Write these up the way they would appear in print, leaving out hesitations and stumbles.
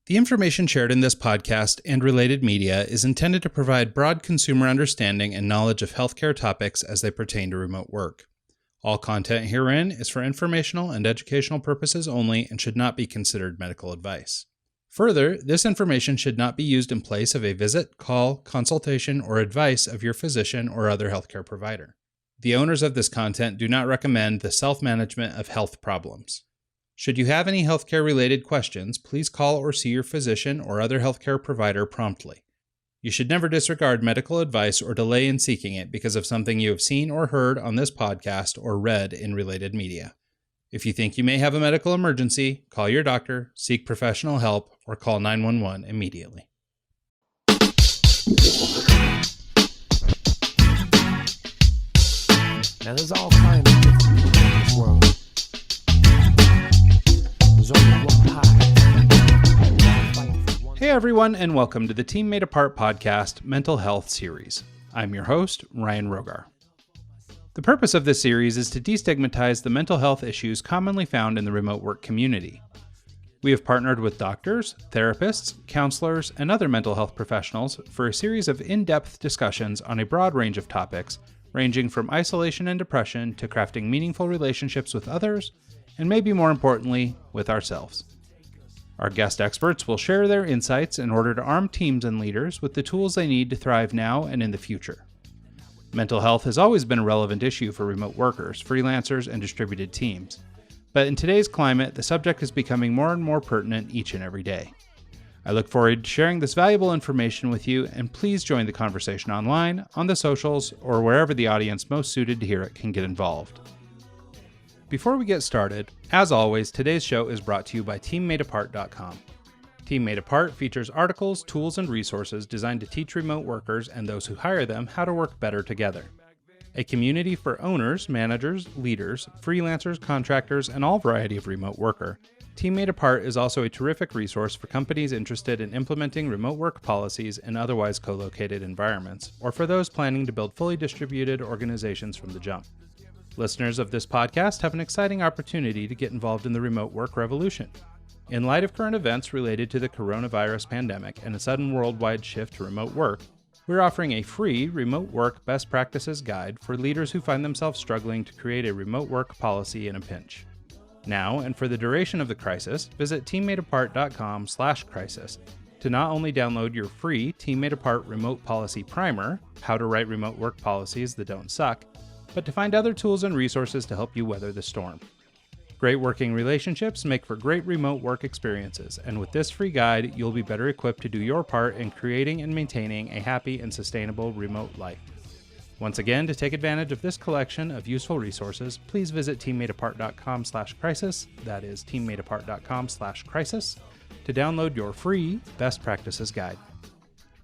The information shared in this podcast and related media is intended to provide broad consumer understanding and knowledge of healthcare topics as they pertain to remote work. All content herein is for informational and educational purposes only and should not be considered medical advice. Further, this information should not be used in place of a visit, call, consultation, or advice of your physician or other healthcare provider. The owners of this content do not recommend the self-management of health problems. Should you have any healthcare-related questions, please call or see your physician or other healthcare provider promptly. You should never disregard medical advice or delay in seeking it because of something you have seen or heard on this podcast or read in related media. If you think you may have a medical emergency, call your doctor, seek professional help, or call 911 immediately. Now there's all kinds of different people in this world. There's only one pie. Hey everyone, and welcome to the Team Made Apart podcast Mental Health Series. I'm your host, Ryan Rogar. The purpose of this series is to destigmatize the mental health issues commonly found in the remote work community. We have partnered with doctors, therapists, counselors, and other mental health professionals for a series of in-depth discussions on a broad range of topics, ranging from isolation and depression to crafting meaningful relationships with others, and maybe more importantly, with ourselves. Our guest experts will share their insights in order to arm teams and leaders with the tools they need to thrive now and in the future. Mental health has always been a relevant issue for remote workers, freelancers, and distributed teams. But in today's climate, the subject is becoming more and more pertinent each and every day. I look forward to sharing this valuable information with you, and please join the conversation online, on the socials, or wherever the audience most suited to hear it can get involved. Before we get started, as always, today's show is brought to you by TeamMadeApart.com. Team Made Apart features articles, tools, and resources designed to teach remote workers and those who hire them how to work better together. A community for owners, managers, leaders, freelancers, contractors, and all variety of remote worker, Team Made Apart is also a terrific resource for companies interested in implementing remote work policies in otherwise co-located environments, or for those planning to build fully distributed organizations from the jump. Listeners of this podcast have an exciting opportunity to get involved in the remote work revolution. In light of current events related to the coronavirus pandemic and a sudden worldwide shift to remote work, we're offering a free remote work best practices guide for leaders who find themselves struggling to create a remote work policy in a pinch. Now, and for the duration of the crisis, visit teammadeapart.com/crisis to not only download your free Team Made Apart Remote Policy Primer, how to write remote work policies that don't suck, but to find other tools and resources to help you weather the storm. Great working relationships make for great remote work experiences, and with this free guide, you'll be better equipped to do your part in creating and maintaining a happy and sustainable remote life. Once again, to take advantage of this collection of useful resources, please visit teammadeapart.com/crisis, that is teammadeapart.com/crisis, to download your free Best Practices Guide.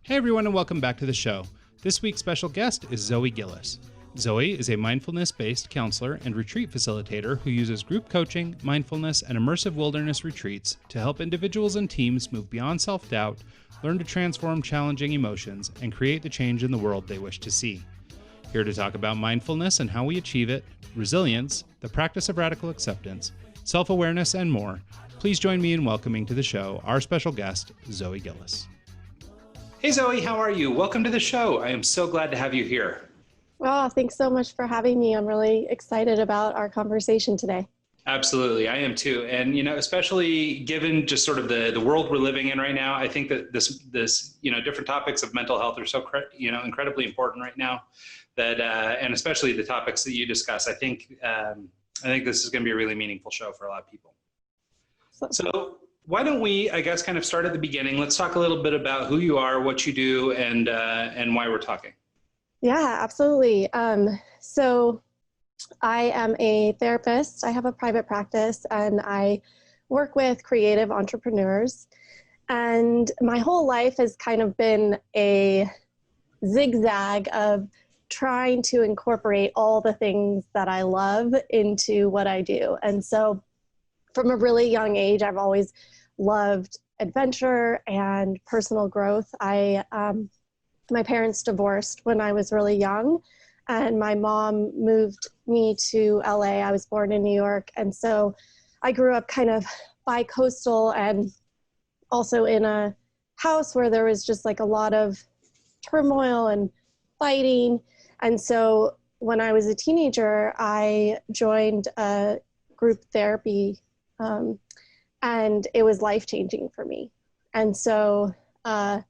Hey everyone, and welcome back to the show. This week's special guest is Zoe Gillis. Zoe is a mindfulness-based counselor and retreat facilitator who uses group coaching, mindfulness, and immersive wilderness retreats to help individuals and teams move beyond self-doubt, learn to transform challenging emotions, and create the change in the world they wish to see. Here to talk about mindfulness and how we achieve it, resilience, the practice of radical acceptance, self-awareness, and more, please join me in welcoming to the show our special guest, Zoe Gillis. Hey Zoe, how are you? Welcome to the show. I am so glad to have you here. Oh, thanks so much for having me. I'm really excited about our conversation today. Absolutely, I am too. And, especially given just sort of the world we're living in right now, I think that this different topics of mental health are so, incredibly important right now that, and especially the topics that you discuss, I think this is going to be a really meaningful show for a lot of people. So why don't we, I guess, kind of start at the beginning. Let's talk a little bit about who you are, what you do, and why we're talking. Yeah, absolutely. So I am a therapist. I have a private practice and I work with creative entrepreneurs. And my whole life has kind of been a zigzag of trying to incorporate all the things that I love into what I do. And so from a really young age, I've always loved adventure and personal growth. My parents divorced when I was really young, and my mom moved me to LA. I was born in New York, and so I grew up kind of bi-coastal and also in a house where there was just like a lot of turmoil and fighting. And so when I was a teenager, I joined a group therapy, and it was life-changing for me. And so then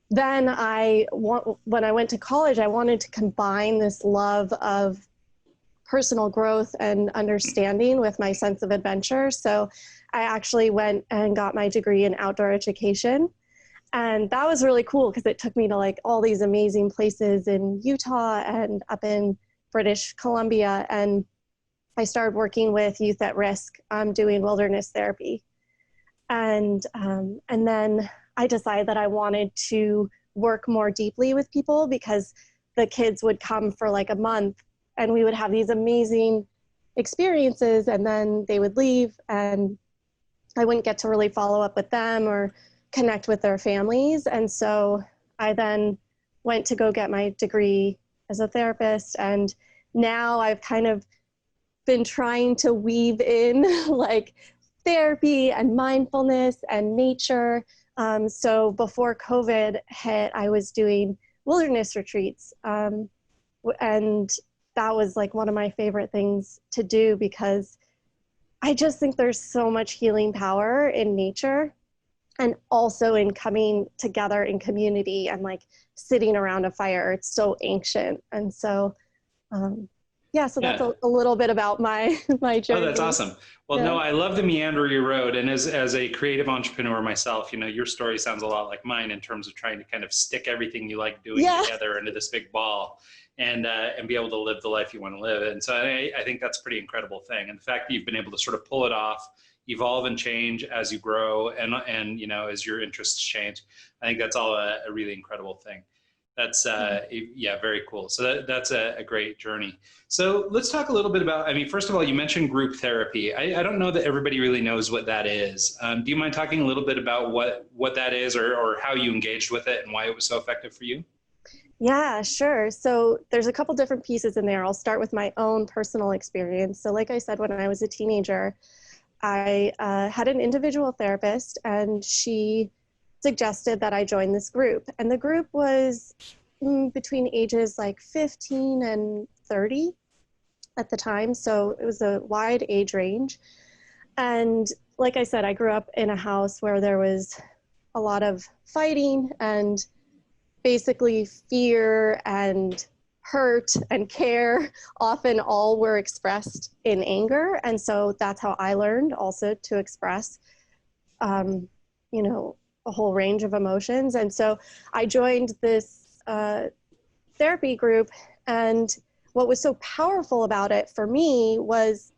when I went to college, I wanted to combine this love of personal growth and understanding with my sense of adventure. So I actually went and got my degree in outdoor education. And that was really cool because it took me to like all these amazing places in Utah and up in British Columbia. And I started working with youth at risk, doing wilderness therapy. And then I decided that I wanted to work more deeply with people, because the kids would come for like a month and we would have these amazing experiences, and then they would leave and I wouldn't get to really follow up with them or connect with their families. And so I then went to go get my degree as a therapist. And now I've kind of been trying to weave in like therapy and mindfulness and nature. So before COVID hit, I was doing wilderness retreats. And that was like one of my favorite things to do, because I just think there's so much healing power in nature, and also in coming together in community and like sitting around a fire. It's so ancient. And so, so that's a little bit about my journey. Oh, that's awesome. Well, no, I love the meander you rode. And as a creative entrepreneur myself, your story sounds a lot like mine in terms of trying to kind of stick everything you like doing together into this big ball, and be able to live the life you want to live. And so I think that's a pretty incredible thing. And the fact that you've been able to sort of pull it off, evolve and change as you grow, and as your interests change, I think that's all a really incredible thing. That's very cool. So that's a great journey. So let's talk a little bit about, first of all, you mentioned group therapy. I don't know that everybody really knows what that is. Do you mind talking a little bit about what that is, or how you engaged with it and why it was so effective for you? Yeah, sure. So there's a couple different pieces in there. I'll start with my own personal experience. So like I said, when I was a teenager, I had an individual therapist, and she suggested that I join this group. And the group was between ages like 15 and 30 at the time. So it was a wide age range. And like I said, I grew up in a house where there was a lot of fighting, and basically fear and hurt and care often all were expressed in anger. And so that's how I learned also to express, a whole range of emotions. And so I joined this therapy group, and what was so powerful about it for me was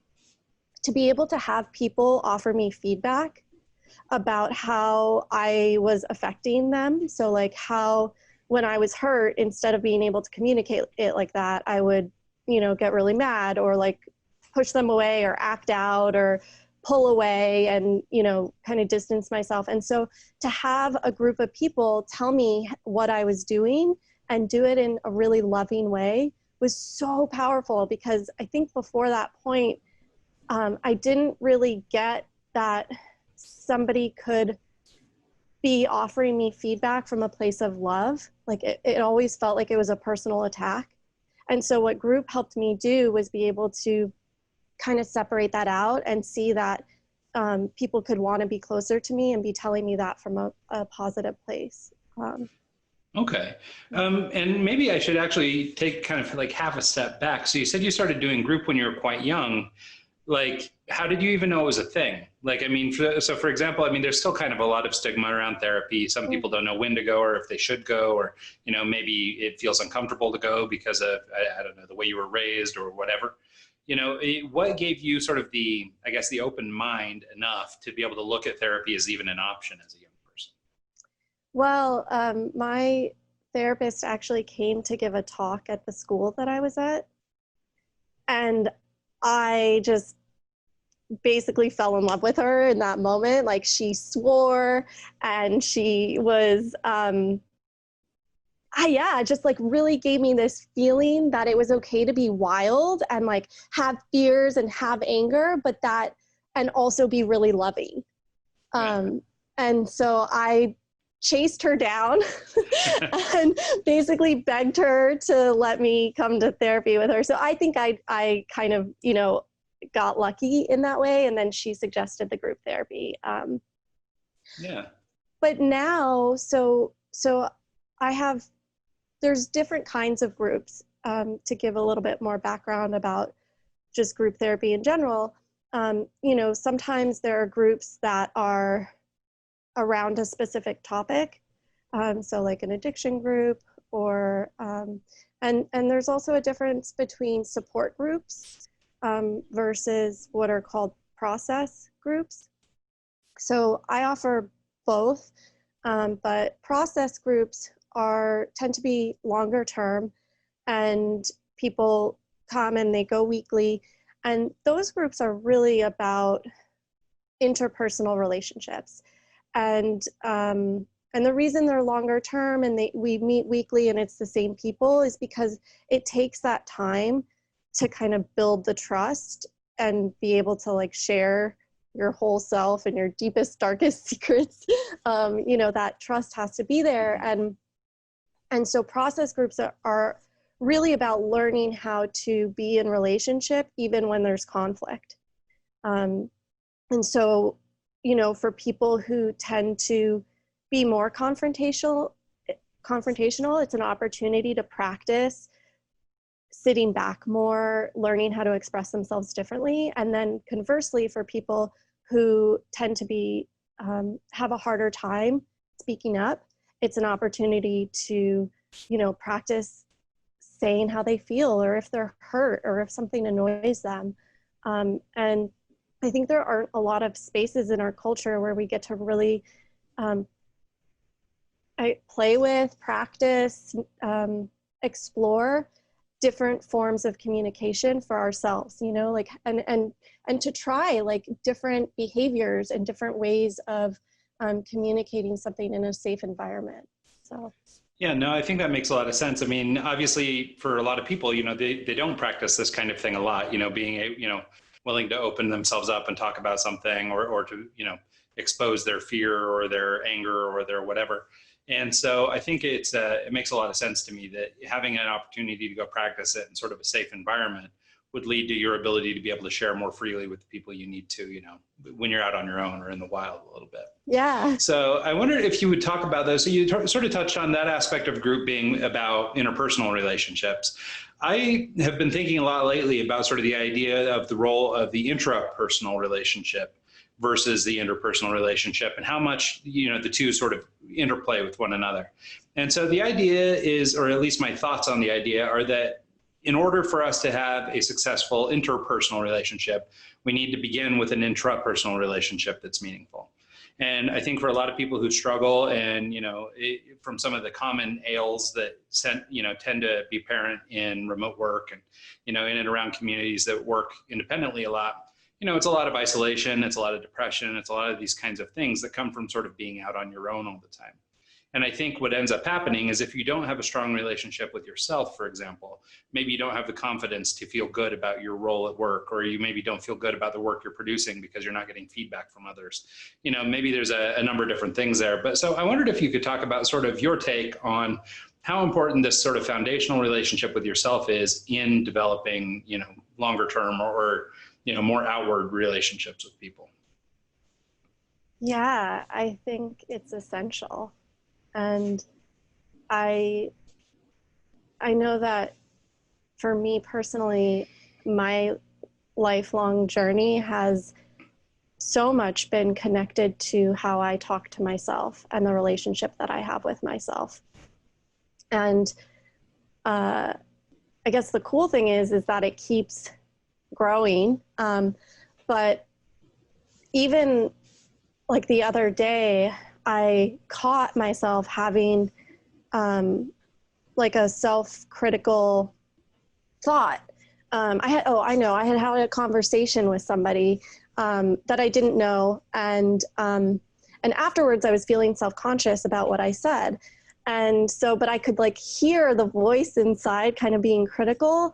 to be able to have people offer me feedback about how I was affecting them. So like how, when I was hurt, instead of being able to communicate it like that, I would, get really mad or like push them away or act out or pull away and, kind of distance myself. And so to have a group of people tell me what I was doing and do it in a really loving way was so powerful, because I think before that point, I didn't really get that somebody could be offering me feedback from a place of love. Like it always felt like it was a personal attack. And so what group helped me do was be able to kind of separate that out and see that people could want to be closer to me and be telling me that from a positive place. Okay. And maybe I should actually take kind of like half a step back. So you said you started doing group when you were quite young. Like, how did you even know it was a thing? Like, for example, there's still kind of a lot of stigma around therapy. Some people don't know when to go or if they should go, or, maybe it feels uncomfortable to go because of, I don't know, the way you were raised or whatever. What gave you sort of the open mind enough to be able to look at therapy as even an option as a young person? Well, my therapist actually came to give a talk at the school that I was at. And I just basically fell in love with her in that moment. Like, she swore, and she was, just like really gave me this feeling that it was okay to be wild and like have fears and have anger, but and also be really loving. And so I chased her down and basically begged her to let me come to therapy with her. So I think I kind of, got lucky in that way. And then she suggested the group therapy. Yeah. But now, so there's different kinds of groups. To give a little bit more background about just group therapy in general, sometimes there are groups that are around a specific topic. So like an addiction group or, and there's also a difference between support groups versus what are called process groups. So I offer both, but process groups tend to be longer term, and people come and they go weekly. And those groups are really about interpersonal relationships. And the reason they're longer term and we meet weekly and it's the same people is because it takes that time to kind of build the trust and be able to like share your whole self and your deepest, darkest secrets. That trust has to be there. And so process groups are really about learning how to be in relationship even when there's conflict. And so, for people who tend to be more confrontational, it's an opportunity to practice sitting back more, learning how to express themselves differently. And then conversely, for people who tend to be have a harder time speaking up, it's an opportunity to, practice saying how they feel, or if they're hurt, or if something annoys them. And I think there aren't a lot of spaces in our culture where we get to really play with, practice, explore different forms of communication for ourselves, and to try like different behaviors and different ways of communicating something in a safe environment. So. Yeah, no, I think that makes a lot of sense. I mean, obviously for a lot of people, they don't practice this kind of thing a lot, being willing to open themselves up and talk about something or to, expose their fear or their anger or their whatever. And so I think it makes a lot of sense to me that having an opportunity to go practice it in sort of a safe environment would lead to your ability to be able to share more freely with the people you need to, when you're out on your own or in the wild a little bit. Yeah. So I wondered if you would talk about those. So you sort of touched on that aspect of group being about interpersonal relationships. I have been thinking a lot lately about sort of the idea of the role of the intrapersonal relationship versus the interpersonal relationship and how much, the two sort of interplay with one another. And so the idea is, or at least my thoughts on the idea are that in order for us to have a successful interpersonal relationship, we need to begin with an intrapersonal relationship that's meaningful. And I think for a lot of people who struggle and, from some of the common ails that tend to be apparent in remote work and, in and around communities that work independently a lot, it's a lot of isolation, it's a lot of depression, it's a lot of these kinds of things that come from sort of being out on your own all the time. And I think what ends up happening is if you don't have a strong relationship with yourself, for example, maybe you don't have the confidence to feel good about your role at work, or you maybe don't feel good about the work you're producing because you're not getting feedback from others. Maybe there's a number of different things there. But so I wondered if you could talk about sort of your take on how important this sort of foundational relationship with yourself is in developing, longer term or more outward relationships with people. Yeah, I think it's essential. And I know that for me personally, my lifelong journey has so much been connected to how I talk to myself and the relationship that I have with myself. And I guess the cool thing is that it keeps growing. But even like the other day, I caught myself having like a self-critical thought. I had had a conversation with somebody that I didn't know, and afterwards I was feeling self-conscious about what I said. And so, but I could like hear the voice inside kind of being critical,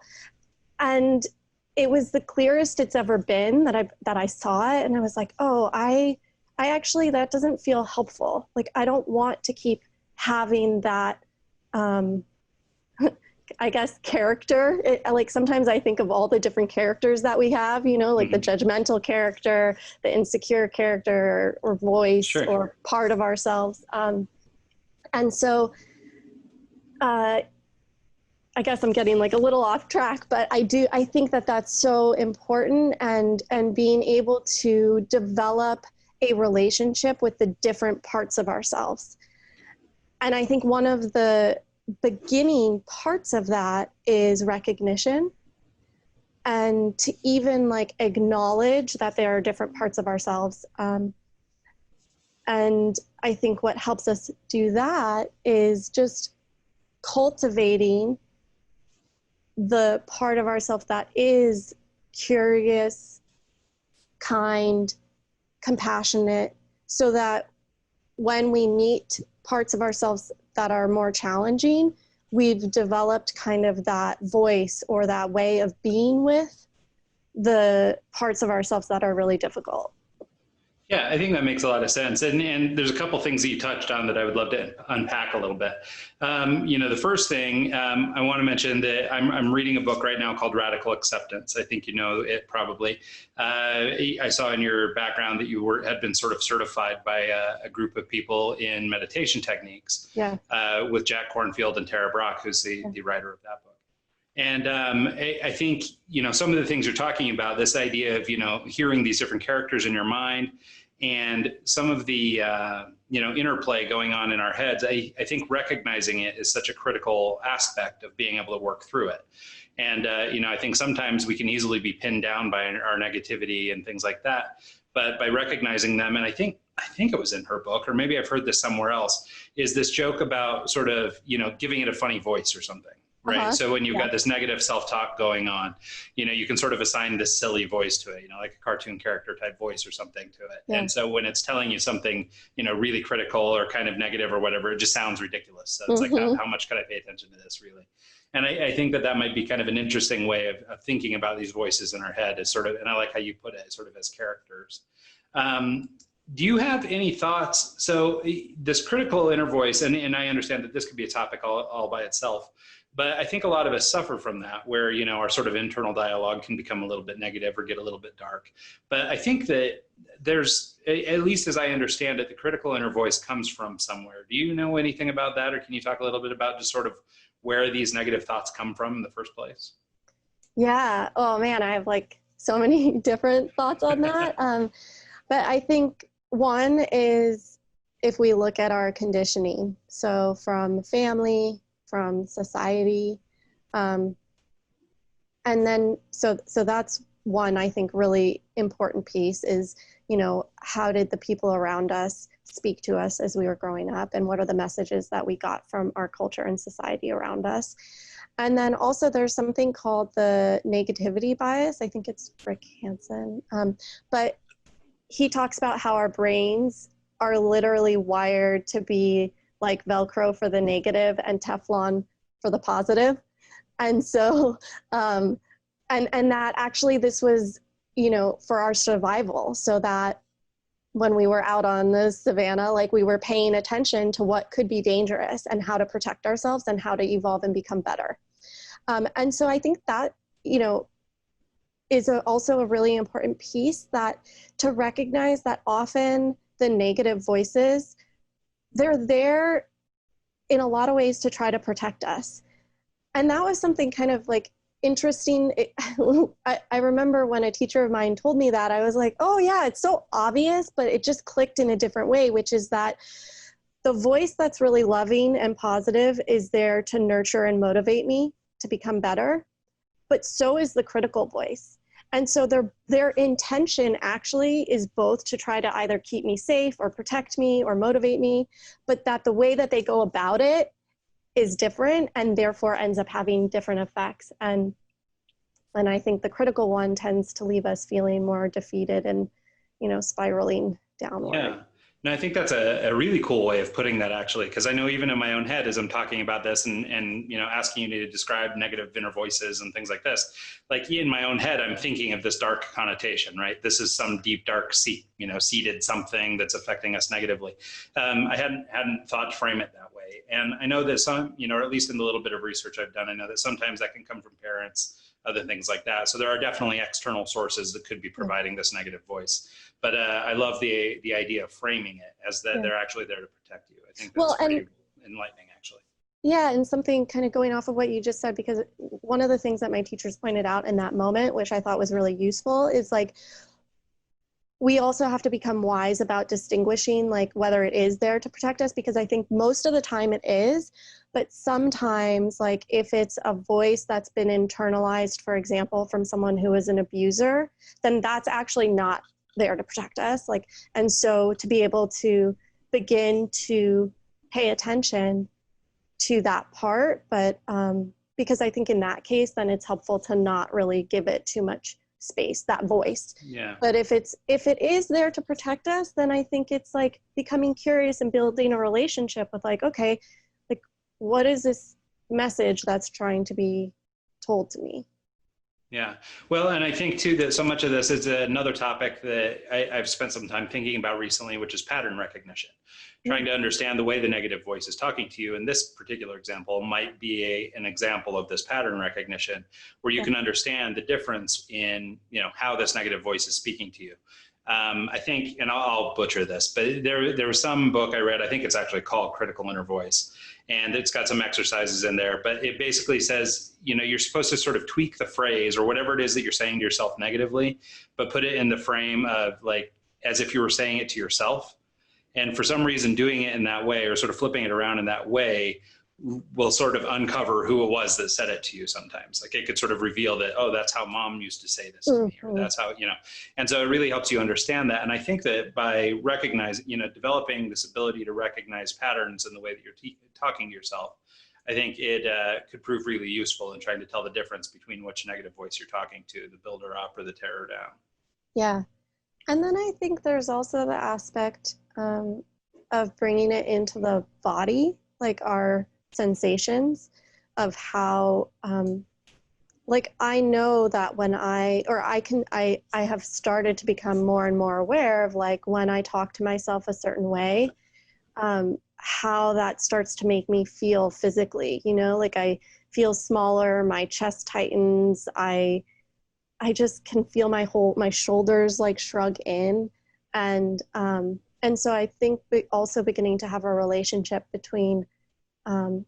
and it was the clearest it's ever been that I saw it. And I was like, oh, I that doesn't feel helpful. Like, I don't want to keep having that, I guess, character. Like, sometimes I think of all the different characters that we have, you know, like the judgmental character, the insecure character, or voice, Sure. or part of ourselves. And so, I guess I'm getting like a little off track, but I think that that's so important, and being able to develop a relationship with the different parts of ourselves. And I think one of the beginning parts of that is recognition, and to even like acknowledge that there are different parts of ourselves. And I think what helps us do that is just cultivating the part of ourselves that is curious, kind, compassionate, so that when we meet parts of ourselves that are more challenging, we've developed kind of that voice or that way of being with the parts of ourselves that are really difficult. Yeah, I think that makes a lot of sense. And there's a couple things that you touched on that I would love to unpack a little bit. The first thing I want to mention that I'm reading a book right now called Radical Acceptance. I think you know it probably. I saw in your background that you had been sort of certified by a group of people in meditation techniques. Yeah. With Jack Kornfield and Tara Brach, who's the writer of that book. And I think, some of the things you're talking about, this idea of, hearing these different characters in your mind and some of the, interplay going on in our heads, I think recognizing it is such a critical aspect of being able to work through it. And, I think sometimes we can easily be pinned down by our negativity and things like that. But by recognizing them, and I think it was in her book, or maybe I've heard this somewhere else, is this joke about sort of, giving it a funny voice or something. Right. Uh-huh. So when you've got this negative self-talk going on, you can sort of assign this silly voice to it, like a cartoon character type voice or something to it. Yeah. And so when it's telling you something, really critical or kind of negative or whatever, it just sounds ridiculous. So it's like, how much could I pay attention to this really? And I think that might be kind of an interesting way of thinking about these voices in our head as sort of, and I like how you put it, sort of as characters. Do you have any thoughts? So this critical inner voice, and I understand that this could be a topic all by itself, but I think a lot of us suffer from that, where, our sort of internal dialogue can become a little bit negative or get a little bit dark. But I think that there's, at least as I understand it, the critical inner voice comes from somewhere. Do you know anything about that? Or can you talk a little bit about just sort of where these negative thoughts come from in the first place? Yeah. Oh man, I have like so many different thoughts on that. But I think one is if we look at our conditioning, so from family, from society. And then, so that's one, I think, really important piece is, how did the people around us speak to us as we were growing up, and what are the messages that we got from our culture and society around us? And then also there's something called the negativity bias. I think it's Rick Hansen. But he talks about how our brains are literally wired to be like Velcro for the negative and Teflon for the positive. And so, and that actually this was, for our survival, so that when we were out on the savannah, like we were paying attention to what could be dangerous and how to protect ourselves and how to evolve and become better. And so I think that, is also a really important piece, that to recognize that often the negative voices, they're there in a lot of ways to try to protect us. And that was something kind of like interesting. I remember when a teacher of mine told me that, I was like, oh yeah, it's so obvious, but it just clicked in a different way, which is that the voice that's really loving and positive is there to nurture and motivate me to become better, but so is the critical voice. And so their intention actually is both to try to either keep me safe or protect me or motivate me, but that the way that they go about it is different and therefore ends up having different effects. And I think the critical one tends to leave us feeling more defeated and, spiraling downward. Yeah. No, I think that's a really cool way of putting that, actually, because I know even in my own head as I'm talking about this and asking you to describe negative inner voices and things like this, like in my own head, I'm thinking of this dark connotation, right? This is some deep, dark seated something that's affecting us negatively. I hadn't thought to frame it that way. And I know that some, or at least in the little bit of research I've done, I know that sometimes that can come from parents, other things like that. So there are definitely external sources that could be providing this negative voice. But I love the idea of framing it as that they're actually there to protect you. I think that's pretty enlightening, actually. Yeah, and something kind of going off of what you just said, because one of the things that my teachers pointed out in that moment, which I thought was really useful, is like, we also have to become wise about distinguishing like whether it is there to protect us, because I think most of the time it is, but sometimes like if it's a voice that's been internalized, for example, from someone who is an abuser, then that's actually not there to protect us. Like, and so to be able to begin to pay attention to that part, but because I think in that case, then it's helpful to not really give it too much space, that voice. Yeah. But if it is there to protect us, then I think it's like becoming curious and building a relationship with like, okay, like what is this message that's trying to be told to me? Yeah. Well, and I think too that so much of this is another topic that I've spent some time thinking about recently, which is pattern recognition, trying to understand the way the negative voice is talking to you. And this particular example might be an example of this pattern recognition, where you can understand the difference in, how this negative voice is speaking to you. I think, and I'll butcher this, but there was some book I read, I think it's actually called Critical Inner Voice, and it's got some exercises in there, but it basically says, you're supposed to sort of tweak the phrase or whatever it is that you're saying to yourself negatively, but put it in the frame of like, as if you were saying it to yourself. And for some reason, doing it in that way or sort of flipping it around in that way will sort of uncover who it was that said it to you sometimes. Like it could sort of reveal that, oh, that's how mom used to say this to me, or that's how, and so it really helps you understand that. And I think that by recognizing, developing this ability to recognize patterns in the way that you're talking to yourself, I think it could prove really useful in trying to tell the difference between which negative voice you're talking to, the builder up or the tearer down. Yeah. And then I think there's also the aspect of bringing it into the body, like our sensations of how, like I know that when I have started to become more and more aware of like when I talk to myself a certain way, how that starts to make me feel physically, like I feel smaller, my chest tightens, I just can feel my shoulders like shrug in. And so I think also beginning to have a relationship between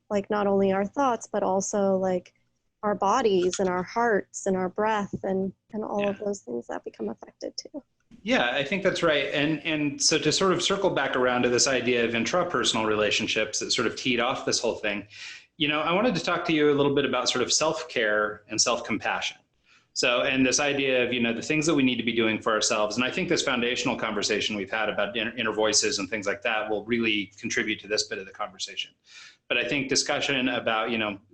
like not only our thoughts, but also like our bodies and our hearts and our breath and all of those things that become affected too. Yeah, I think that's right. And so to sort of circle back around to this idea of intrapersonal relationships that sort of teed off this whole thing, I wanted to talk to you a little bit about sort of self-care and self-compassion. So, and this idea of, the things that we need to be doing for ourselves. And I think this foundational conversation we've had about inner voices and things like that will really contribute to this bit of the conversation. But I think discussion about,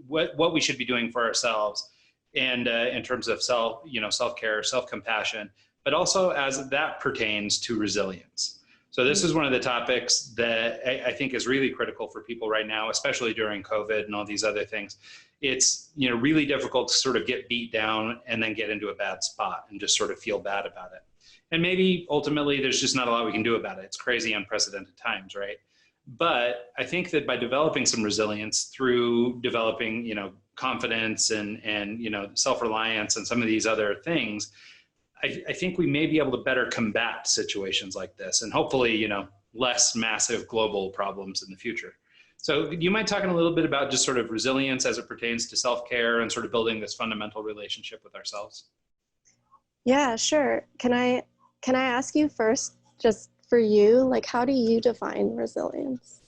what we should be doing for ourselves and in terms of self-care, self-compassion, but also as that pertains to resilience. So this is one of the topics that I think is really critical for people right now, especially during COVID and all these other things. It's, really difficult to sort of get beat down and then get into a bad spot and just sort of feel bad about it. And maybe ultimately there's just not a lot we can do about it. It's crazy, unprecedented times, right? But I think that by developing some resilience through developing, confidence and self-reliance and some of these other things, I think we may be able to better combat situations like this and hopefully, less massive global problems in the future. So do you mind talking a little bit about just sort of resilience as it pertains to self-care and sort of building this fundamental relationship with ourselves? Yeah, sure. Can I ask you first, just for you, like how do you define resilience?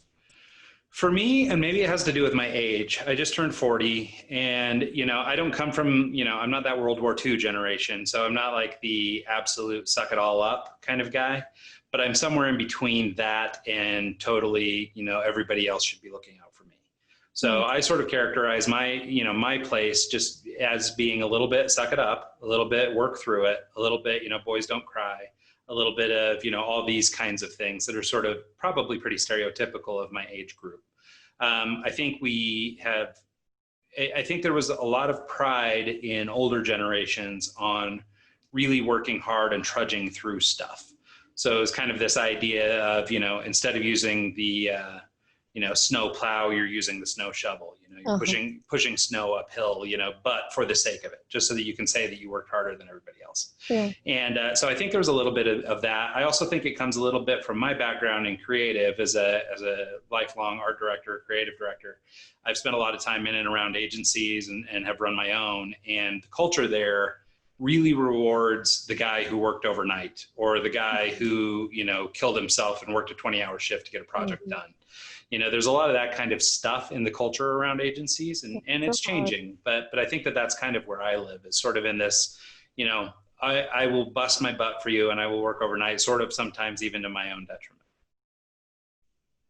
For me, and maybe it has to do with my age, I just turned 40 and, I don't come from, I'm not that World War II generation. So I'm not like the absolute suck it all up kind of guy, but I'm somewhere in between that and totally, everybody else should be looking out for me. So I sort of characterize my, my place just as being a little bit suck it up, a little bit work through it, a little bit, boys don't cry, a little bit of, all these kinds of things that are sort of probably pretty stereotypical of my age group. I think there was a lot of pride in older generations on really working hard and trudging through stuff. So it's kind of this idea of, instead of using the, snow plow, you're using the snow shovel, you're pushing snow uphill, but for the sake of it, just so that you can say that you worked harder than everybody else. Yeah. And so I think there was a little bit of that. I also think it comes a little bit from my background in creative as a lifelong art director, creative director. I've spent a lot of time in and around agencies and have run my own, and the culture there really rewards the guy who worked overnight, or the guy who, killed himself and worked a 20-hour shift to get a project done. There's a lot of that kind of stuff in the culture around agencies, and it's changing, but I think that's kind of where I live, is sort of in this, I will bust my butt for you and I will work overnight, sort of sometimes even to my own detriment.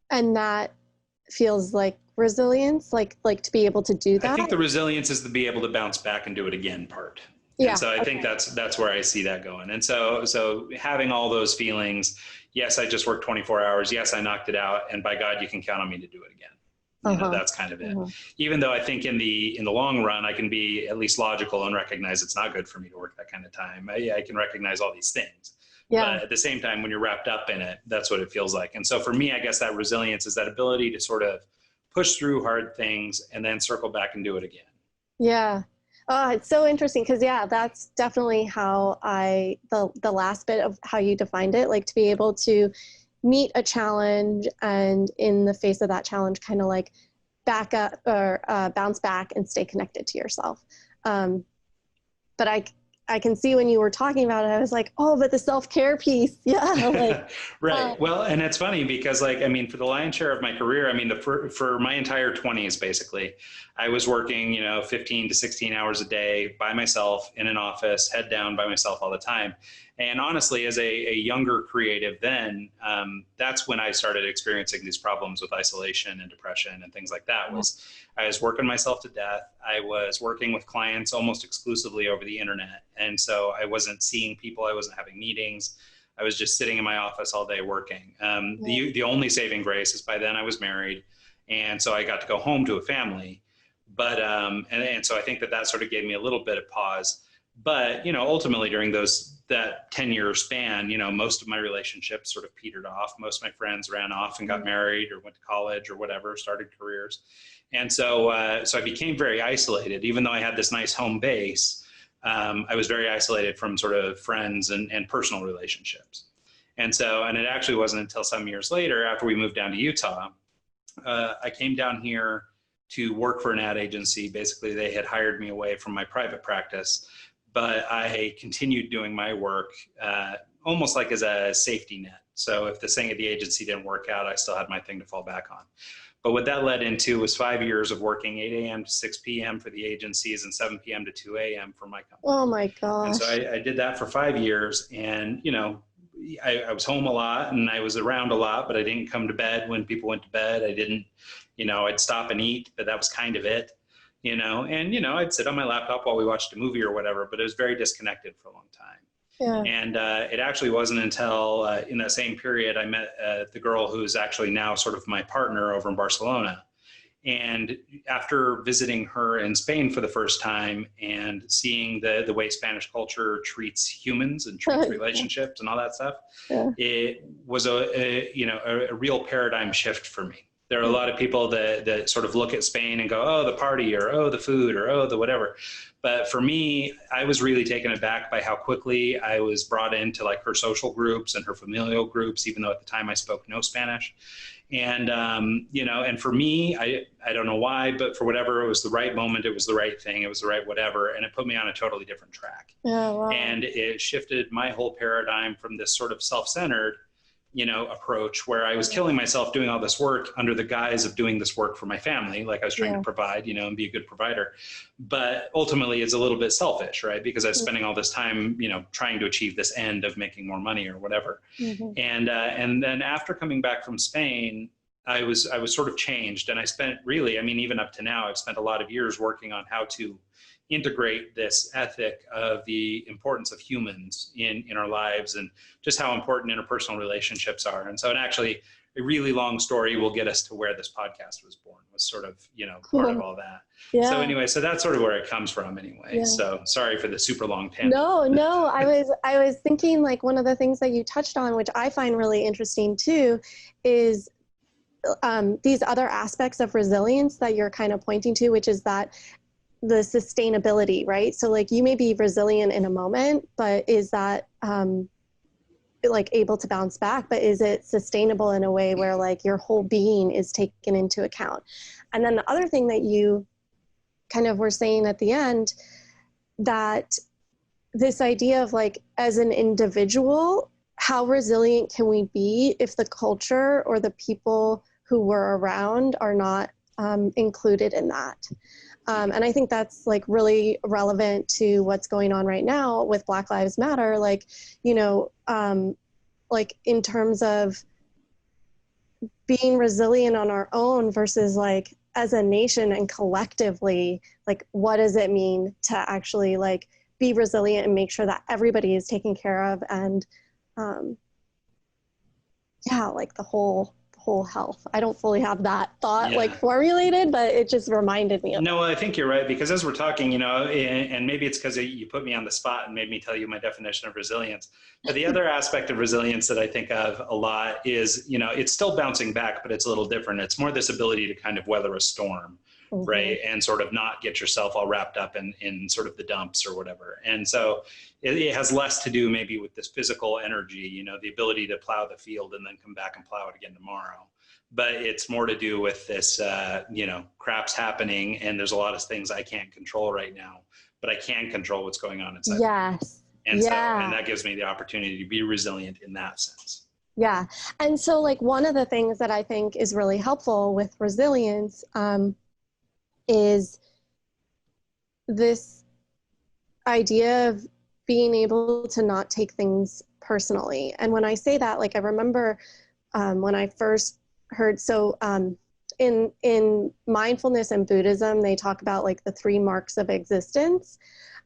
And that feels like resilience, like to be able to do that? I think the resilience is to be able to bounce back and do it again part. Yeah, and so I think that's where I see that going. And so having all those feelings, yes, I just worked 24 hours. Yes, I knocked it out. And by God, you can count on me to do it again. That's kind of it. Even though I think in the long run, I can be at least logical and recognize it's not good for me to work that kind of time. I can recognize all these things. Yeah. But at the same time, when you're wrapped up in it, that's what it feels like. And so for me, I guess that resilience is that ability to sort of push through hard things and then circle back and do it again. Yeah. Oh, it's so interesting because, that's definitely how the last bit of how you defined it, like to be able to meet a challenge and in the face of that challenge, kind of like back up or bounce back and stay connected to yourself. But I can see when you were talking about it, I was like, oh, but the self-care piece. Yeah. Right. Well, and it's funny because for the lion's share of my career, for my entire 20s, basically, I was working, 15 to 16 hours a day by myself in an office, head down by myself all the time. And honestly, as a younger creative then, that's when I started experiencing these problems with isolation and depression and things like that. I was working myself to death. I was working with clients almost exclusively over the internet. And so I wasn't seeing people. I wasn't having meetings. I was just sitting in my office all day working. The only saving grace is by then I was married. And so I got to go home to a family. But, and so I think that sort of gave me a little bit of pause. But, ultimately during that 10-year span, most of my relationships sort of petered off. Most of my friends ran off and got married or went to college or whatever, started careers. And so I became very isolated, even though I had this nice home base. I was very isolated from sort of friends and personal relationships. And it actually wasn't until some years later, after we moved down to Utah, I came down here to work for an ad agency. Basically, they had hired me away from my private practice, but I continued doing my work almost like as a safety net. So if the thing at the agency didn't work out, I still had my thing to fall back on. But what that led into was 5 years of working 8 a.m. to 6 p.m. for the agencies and 7 p.m. to 2 a.m. for my company. Oh my gosh. And so I did that for 5 years, and I was home a lot and I was around a lot, but I didn't come to bed when people went to bed. I didn't, I'd stop and eat, but that was kind of it, and I'd sit on my laptop while we watched a movie or whatever, but it was very disconnected for a long time. Yeah. And it actually wasn't until in that same period I met the girl who's actually now sort of my partner over in Barcelona. And after visiting her in Spain for the first time and seeing the way Spanish culture treats humans and treats relationships and all that stuff, it was a real paradigm shift for me. There are a lot of people that sort of look at Spain and go, oh, the party, or oh, the food, or oh, the whatever. But for me, I was really taken aback by how quickly I was brought into like her social groups and her familial groups, even though at the time I spoke no Spanish. And, and for me, I don't know why, but for whatever, it was the right moment. It was the right thing. It was the right whatever. And it put me on a totally different track. Oh, wow. And it shifted my whole paradigm from this sort of self-centered, approach where I was killing myself doing all this work under the guise of doing this work for my family. Like I was trying to provide, and be a good provider, but ultimately it's a little bit selfish, right? Because I was spending all this time, trying to achieve this end of making more money or whatever. Mm-hmm. And then after coming back from Spain, I was sort of changed, and I spent really, I mean, even up to now, I've spent a lot of years working on how to integrate this ethic of the importance of humans in our lives, and just how important interpersonal relationships are. And so, and actually, a really long story will get us to where this podcast was born, was sort of, Cool. part of all that. Yeah. So anyway, so that's sort of where it comes from anyway. Yeah. So sorry for the super long tangent. No, I was thinking, like, one of the things that you touched on, which I find really interesting too, is these other aspects of resilience that you're kind of pointing to, which is that the sustainability, right? So like, you may be resilient in a moment, but is that like able to bounce back, but is it sustainable in a way where like your whole being is taken into account? And then the other thing that you kind of were saying at the end, that this idea of like, as an individual, how resilient can we be if the culture or the people who we're around are not included in that? And I think that's like really relevant to what's going on right now with Black Lives Matter. Like, like in terms of being resilient on our own versus like as a nation and collectively, like what does it mean to actually like be resilient and make sure that everybody is taken care of, and like the whole health. I don't fully have that thought like formulated, but it just reminded me of No, I think you're right, because as we're talking, and maybe it's because you put me on the spot and made me tell you my definition of resilience. But the other aspect of resilience that I think of a lot is, it's still bouncing back, but it's a little different. It's more this ability to kind of weather a storm, right? And sort of not get yourself all wrapped up in sort of the dumps or whatever. And so it has less to do maybe with this physical energy, the ability to plow the field and then come back and plow it again tomorrow. But it's more to do with this, crap's happening, and there's a lot of things I can't control right now, but I can control what's going on inside. Yes. And so, and that gives me the opportunity to be resilient in that sense. Yeah. And so like one of the things that I think is really helpful with resilience is this idea of being able to not take things personally. And when I say that, like, I remember when I first heard, so in mindfulness and Buddhism, they talk about like the 3 marks of existence,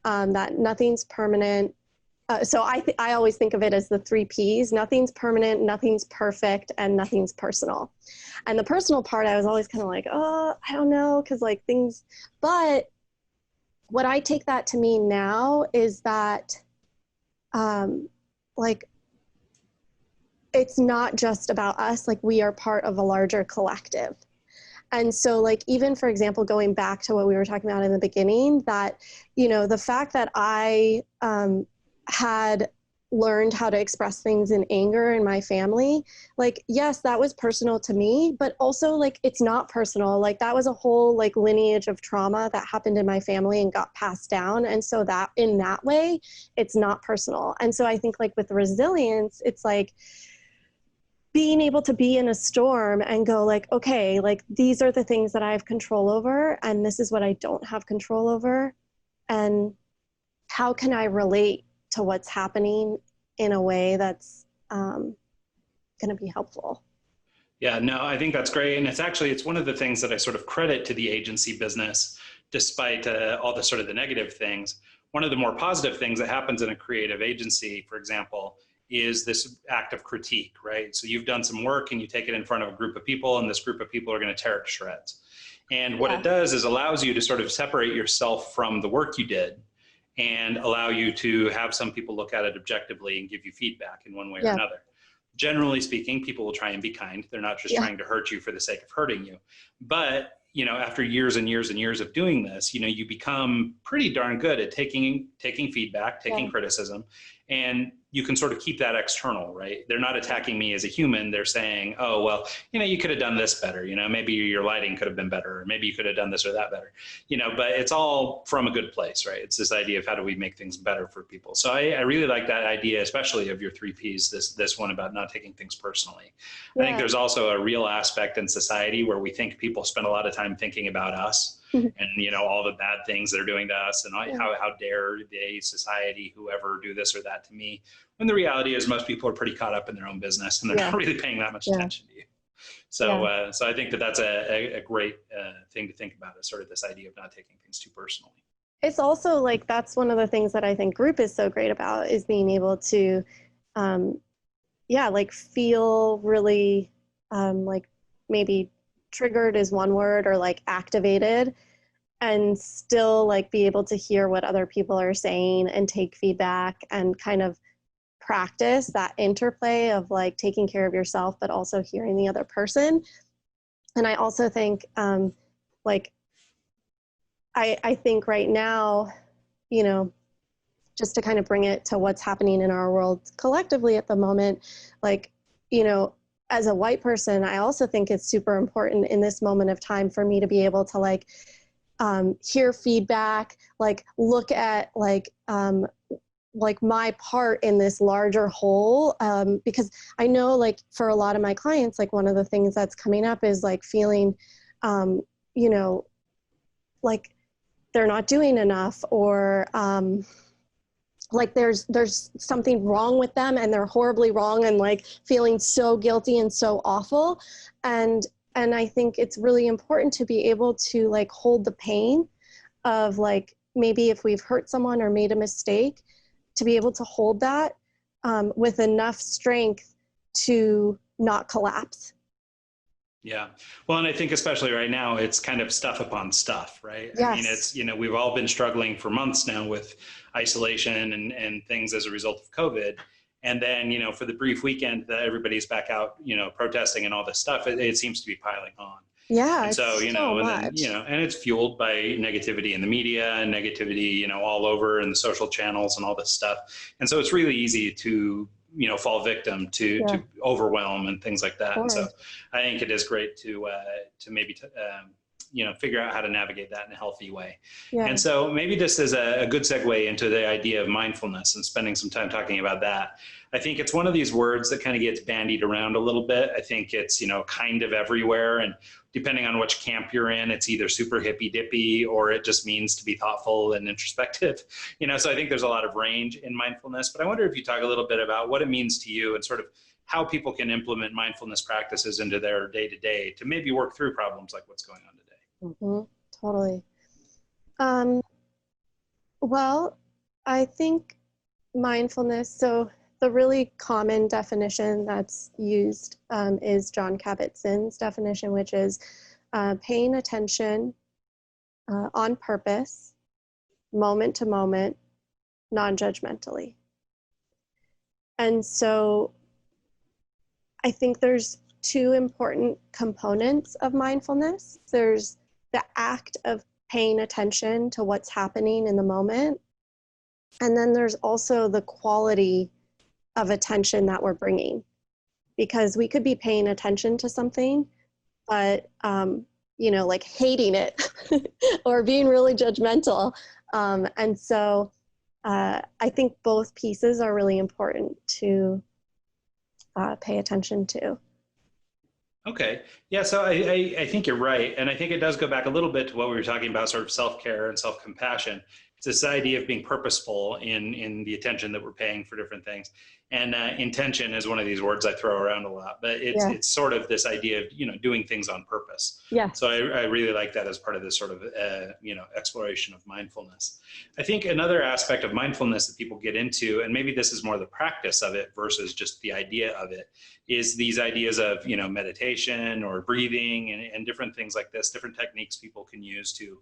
that nothing's permanent. So I always think of it as the 3 Ps: nothing's permanent, nothing's perfect, and nothing's personal. And the personal part, I was always kind of like, oh, I don't know, because like things, but what I take that to mean now is that like, it's not just about us, like we are part of a larger collective. And so like, even for example, going back to what we were talking about in the beginning, that, the fact that I had learned how to express things in anger in my family, like, yes, that was personal to me, but also like, it's not personal. Like that was a whole like lineage of trauma that happened in my family and got passed down. And so that in that way, it's not personal. And so I think like with resilience, it's like being able to be in a storm and go like, okay, like these are the things that I have control over, and this is what I don't have control over. And how can I relate to what's happening in a way that's going to be helpful? Yeah, no, I think that's great. And it's one of the things that I sort of credit to the agency business, despite all the sort of the negative things. One of the more positive things that happens in a creative agency, for example, is this act of critique, right? So you've done some work and you take it in front of a group of people, and this group of people are going to tear it to shreds. And what it does is allows you to sort of separate yourself from the work you did, and allow you to have some people look at it objectively and give you feedback in one way or another. Generally speaking, people will try and be kind. They're not just trying to hurt you for the sake of hurting you. But, after years and years and years of doing this, you become pretty darn good at taking feedback, taking criticism, and you can sort of keep that external, right? They're not attacking me as a human. They're saying, oh, well, you could have done this better. Maybe your lighting could have been better, or maybe you could have done this or that better, but it's all from a good place, right? It's this idea of how do we make things better for people. So I really like that idea, especially of your 3 Ps, this one about not taking things personally. I think there's also a real aspect in society where we think people spend a lot of time thinking about us. And, all the bad things they're doing to us, and how dare they, society, whoever, do this or that to me. When the reality is most people are pretty caught up in their own business, and they're not really paying that much attention to you. So, Yeah. so I think that that's a great thing to think about, is sort of this idea of not taking things too personally. It's also like, that's one of the things that I think group is so great about, is being able to, like feel really like maybe triggered is one word, or like activated, and still like be able to hear what other people are saying and take feedback and kind of practice that interplay of like taking care of yourself, but also hearing the other person. And I also think like, I think right now, just to kind of bring it to what's happening in our world collectively at the moment, like, as a white person, I also think it's super important in this moment of time for me to be able to like hear feedback, like look at like my part in this larger whole, because I know like for a lot of my clients, like one of the things that's coming up is like feeling, like they're not doing enough, or like there's something wrong with them and they're horribly wrong, and like feeling so guilty and so awful. And I think it's really important to be able to like hold the pain of like, maybe if we've hurt someone or made a mistake, to be able to hold that with enough strength to not collapse. Yeah. Well, and I think especially right now, it's kind of stuff upon stuff, right? Yes. I mean, it's, we've all been struggling for months now with isolation and things as a result of COVID. And then, for the brief weekend that everybody's back out, protesting and all this stuff, it seems to be piling on. Yeah. And so, and much. then, and it's fueled by negativity in the media and negativity, all over in the social channels and all this stuff. And so it's really easy to, fall victim to overwhelm and things like that. And so I think it is great to maybe, figure out how to navigate that in a healthy way. Yeah. And so maybe this is a good segue into the idea of mindfulness and spending some time talking about that. I think it's one of these words that kind of gets bandied around a little bit. I think it's, kind of everywhere. And depending on which camp you're in, it's either super hippy dippy or it just means to be thoughtful and introspective. So I think there's a lot of range in mindfulness, but I wonder if you talk a little bit about what it means to you and sort of how people can implement mindfulness practices into their day-to-day to maybe work through problems like what's going on today. Mm-hmm. Totally. Well, I think mindfulness, so the really common definition that's used is John Kabat-Zinn's definition, which is paying attention on purpose, moment to moment, non-judgmentally. And so I think there's two important components of mindfulness. There's the act of paying attention to what's happening in the moment. And then there's also the quality of attention that we're bringing, because we could be paying attention to something, but, like hating it or being really judgmental. And so I think both pieces are really important to pay attention to. Okay. Yeah. So I think you're right. And I think it does go back a little bit to what we were talking about, sort of self-care and self-compassion. It's this idea of being purposeful in the attention that we're paying for different things. And intention is one of these words I throw around a lot, but it's sort of this idea of, doing things on purpose. Yeah. So I really like that as part of this sort of, exploration of mindfulness. I think another aspect of mindfulness that people get into, and maybe this is more the practice of it versus just the idea of it, is these ideas of, meditation or breathing and different things like this, different techniques people can use to,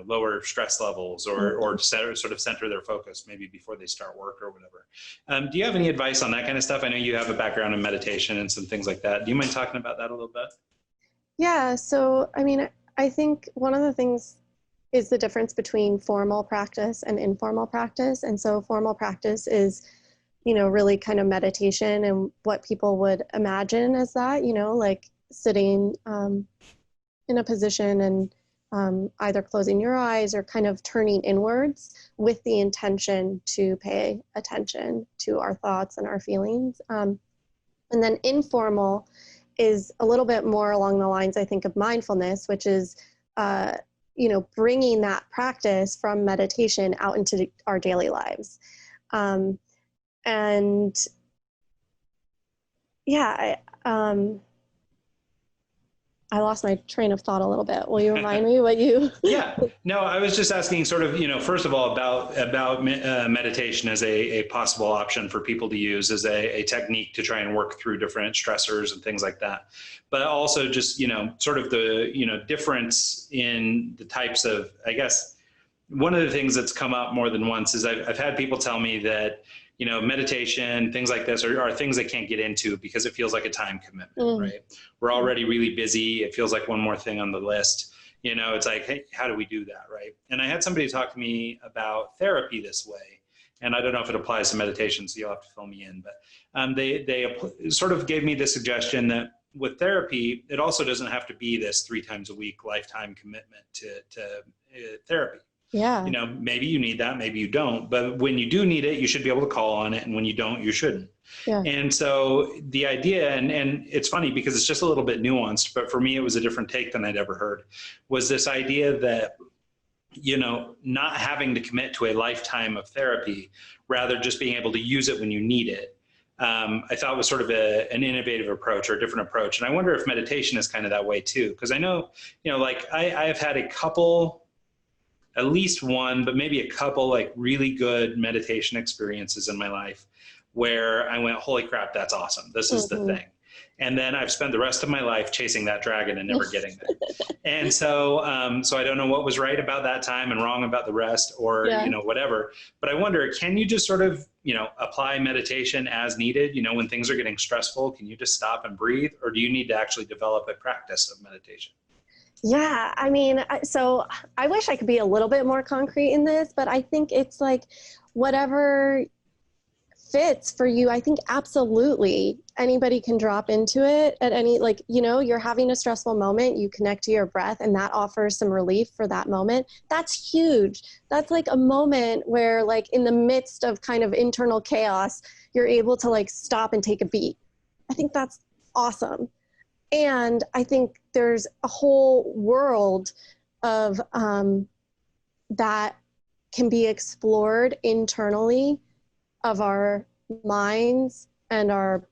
lower stress levels or sort of center their focus maybe before they start work or whatever. Do you have any advice on that kind of stuff? I know you have a background in meditation and some things like that. Do you mind talking about that a little bit? Yeah. So, I think one of the things is the difference between formal practice and informal practice. And so formal practice is, really kind of meditation and what people would imagine as that, like sitting in a position and either closing your eyes or kind of turning inwards with the intention to pay attention to our thoughts and our feelings. And then informal is a little bit more along the lines, I think, of mindfulness, which is, bringing that practice from meditation out into our daily lives. And yeah, I lost my train of thought a little bit. Will you remind me what you? Yeah, no, I was just asking sort of, first of all, about meditation as a possible option for people to use as a technique to try and work through different stressors and things like that. But also just, sort of the, difference in the types of, I guess, one of the things that's come up more than once is I've had people tell me that, meditation, things like this are things they can't get into because it feels like a time commitment, right? We're already really busy. It feels like one more thing on the list. It's like, hey, how do we do that, right? And I had somebody talk to me about therapy this way. And I don't know if it applies to meditation, so you'll have to fill me in. But they sort of gave me the suggestion that with therapy, it also doesn't have to be this 3 times a week lifetime commitment to therapy. Yeah. Maybe you need that, maybe you don't, but when you do need it, you should be able to call on it. And when you don't, you shouldn't. Yeah. And so the idea, and it's funny because it's just a little bit nuanced, but for me, it was a different take than I'd ever heard, was this idea that, not having to commit to a lifetime of therapy, rather just being able to use it when you need it. I thought was sort of an innovative approach or a different approach. And I wonder if meditation is kind of that way too. Because I know, like I have had a couple, at least one, but maybe a couple like really good meditation experiences in my life where I went, holy crap, that's awesome. This is the thing. And then I've spent the rest of my life chasing that dragon and never getting there. And so I don't know what was right about that time and wrong about the rest or, whatever. But I wonder, can you just sort of, apply meditation as needed? When things are getting stressful, can you just stop and breathe? Or do you need to actually develop a practice of meditation? Yeah, I mean, so I wish I could be a little bit more concrete in this, but I think it's like whatever fits for you. I think absolutely anybody can drop into it at any, like, you're having a stressful moment, you connect to your breath and that offers some relief for that moment. That's huge. That's like a moment where like in the midst of kind of internal chaos, you're able to like stop and take a beat. I think that's awesome. And I think there's a whole world of that can be explored internally of our minds and our,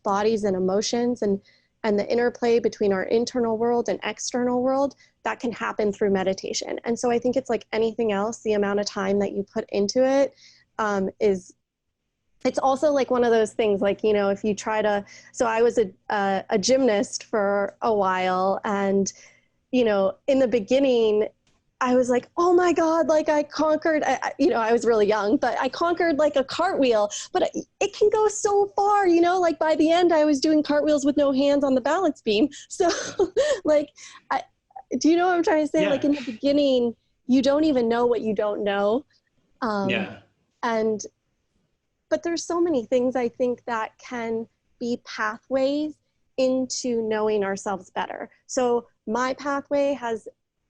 bodies and emotions and the interplay between our internal world and external world that can happen through meditation. And so I think it's like anything else, the amount of time that you put into it it's also like one of those things, like, if you try to, so I was a gymnast for a while and, in the beginning, I was like, oh my God, like I conquered, I was really young, but I conquered like a cartwheel, but it can go so far, like by the end I was doing cartwheels with no hands on the balance beam. So like, do you know what I'm trying to say? Yeah. Like in the beginning, you don't even know what you don't know. But there's so many things I think that can be pathways into knowing ourselves better. So my pathway has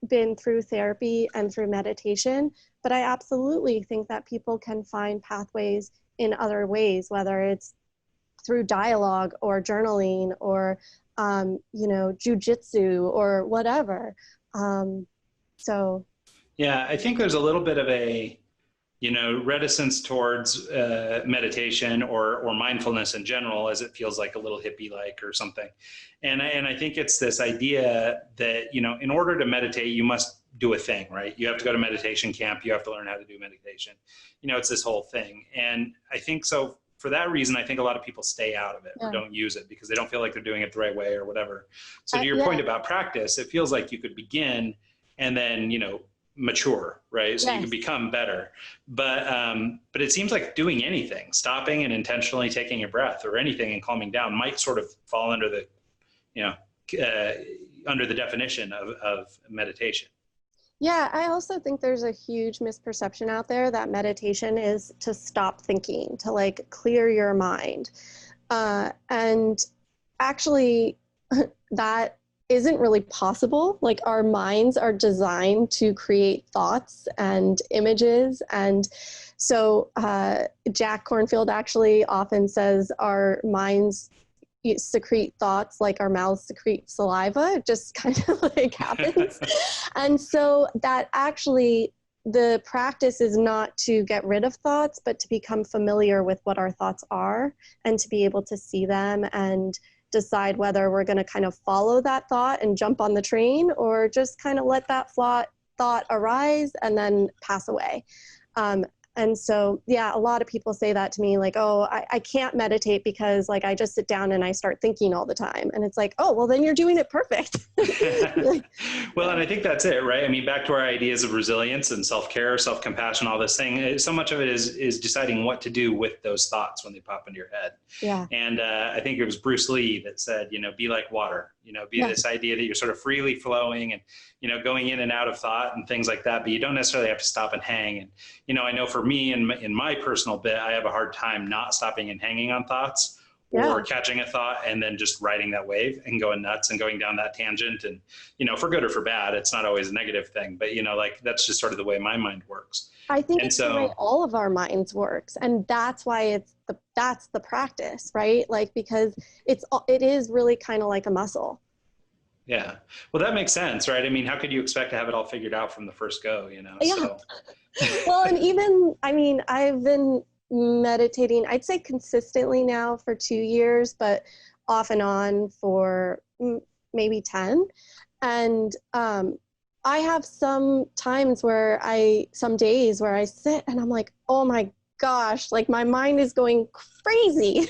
been through therapy and through meditation, but I absolutely think that people can find pathways in other ways, whether it's through dialogue or journaling or, jujitsu or whatever. Yeah, I think there's a little bit of a, reticence towards meditation or mindfulness in general, as it feels like a little hippie-like or something. And I think it's this idea that, in order to meditate, you must do a thing, right? You have to go to meditation camp. You have to learn how to do meditation. It's this whole thing. And I think so for that reason, I think a lot of people stay out of it or don't use it because they don't feel like they're doing it the right way or whatever. So to your point about practice, it feels like you could begin and then, mature, right? So you can become better. But it seems like doing anything, stopping and intentionally taking a breath or anything and calming down might sort of fall under the, under the definition of meditation. Yeah, I also think there's a huge misperception out there that meditation is to stop thinking, to like clear your mind. And actually that isn't really possible. Like our minds are designed to create thoughts and images. And so Jack Kornfield actually often says our minds secrete thoughts like our mouths secrete saliva. It just kind of like happens. And so that actually the practice is not to get rid of thoughts, but to become familiar with what our thoughts are and to be able to see them and decide whether we're going to kind of follow that thought and jump on the train, or just kind of let that thought arise and then pass away. And so, yeah, a lot of people say that to me, like, oh, I can't meditate because like I just sit down and I start thinking all the time. And it's like, oh, well, then you're doing it perfect. Well, and I think that's it, right? I mean, back to our ideas of resilience and self-care, self-compassion, all this thing, so much of it is deciding what to do with those thoughts when they pop into your head. Yeah. And I think it was Bruce Lee that said, be like water, be this idea that you're sort of freely flowing and, going in and out of thought and things like that, but you don't necessarily have to stop and hang. And, I know for me in my personal bit, I have a hard time not stopping and hanging on thoughts or catching a thought and then just riding that wave and going nuts and going down that tangent. And, for good or for bad, it's not always a negative thing, but, like that's just sort of the way my mind works. I think it's the way all of our minds works. And that's why that's the practice, right? Like, because it is really kind of like a muscle. Yeah. Well, that makes sense, right? I mean, how could you expect to have it all figured out from the first go, Yeah. So. Well, and even, I mean, I've been meditating, I'd say consistently now for 2 years, but off and on for maybe 10. And I have some days where I sit and I'm like, oh my gosh, like my mind is going crazy.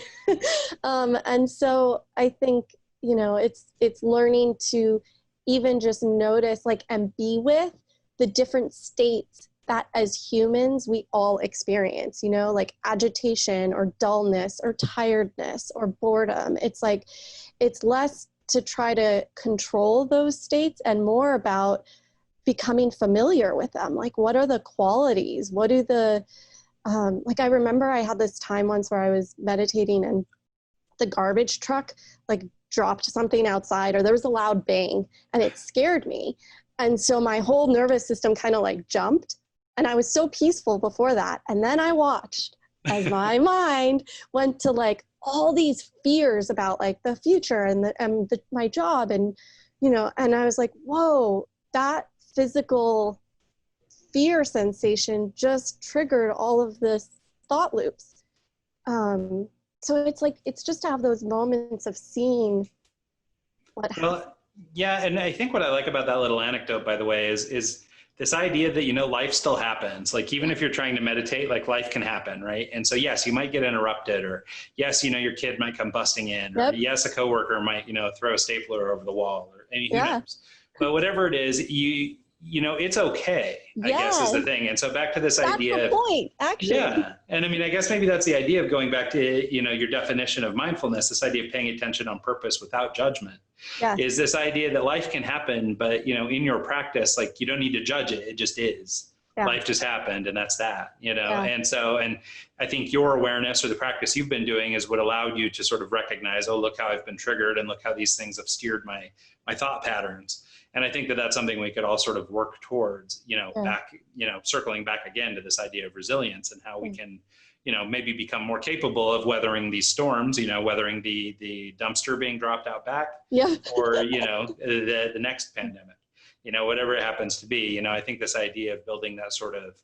And so I think, it's learning to even just notice, like, and be with the different states that as humans we all experience, like agitation or dullness or tiredness or boredom. It's like, it's less to try to control those states and more about becoming familiar with them. Like, what are the qualities? What do the, like, I remember I had this time once where I was meditating and the garbage truck, like, dropped something outside, or there was a loud bang and it scared me. And so my whole nervous system kind of like jumped, and I was so peaceful before that. And then I watched as my mind went to like all these fears about like the future and my job. And, and I was like, whoa, that physical fear sensation just triggered all of this thought loops. So it's like, it's just to have those moments of seeing what happens. Well, yeah. And I think what I like about that little anecdote, by the way, is this idea that, life still happens. Like, even if you're trying to meditate, like life can happen. Right. And so, yes, you might get interrupted, or yes, your kid might come busting in, or yes, a coworker might, throw a stapler over the wall, or anything else. But whatever it is, it's okay, I guess, is the thing. And so back to this idea. That's the point, actually. Yeah. And I mean, I guess maybe that's the idea of going back to, your definition of mindfulness, this idea of paying attention on purpose without judgment. Yeah. Is this idea that life can happen, but, in your practice, like, you don't need to judge it. It just is. Yeah. Life just happened, and that's that, Yeah. And so, and I think your awareness or the practice you've been doing is what allowed you to sort of recognize, oh, look how I've been triggered, and look how these things have steered my thought patterns. And I think that that's something we could all sort of work towards, back, circling back again to this idea of resilience and how we can, maybe become more capable of weathering these storms, weathering the dumpster being dropped out back, or, the next pandemic, whatever it happens to be. I think this idea of building that sort of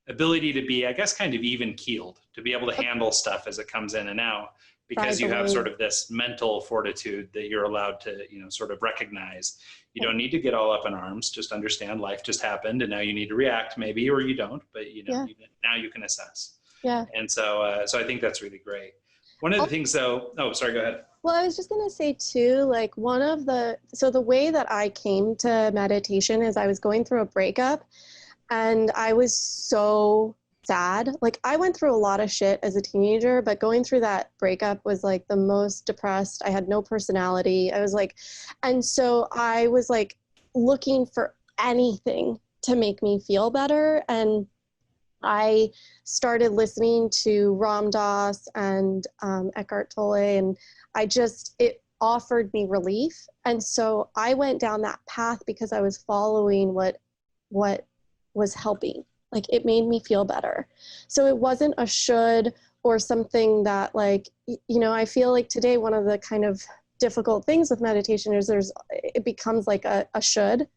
ability to be, I guess, kind of even keeled, to be able to handle stuff as it comes in and out, because you have sort of this mental fortitude that you're allowed to, sort of recognize. You don't need to get all up in arms. Just understand life just happened, and now you need to react, maybe, or you don't, but now you can assess. Yeah. And so, so I think that's really great. One of the things, though, oh, sorry, go ahead. Well, I was just going to say too, like the way that I came to meditation is I was going through a breakup, and I was so sad. Like, I went through a lot of shit as a teenager, but going through that breakup was like the most depressed. I had no personality. I was like, and so I was like looking for anything to make me feel better. And I started listening to Ram Dass and Eckhart Tolle, and it offered me relief. And so I went down that path because I was following what was helping. Like, it made me feel better. So it wasn't a should or something that, like, I feel like today one of the kind of difficult things with meditation is it becomes like a should.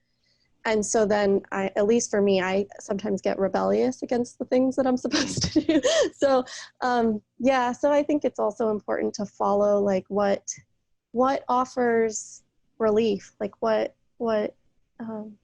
And so then at least for me, I sometimes get rebellious against the things that I'm supposed to do. So, so I think it's also important to follow like what what offers relief? Like what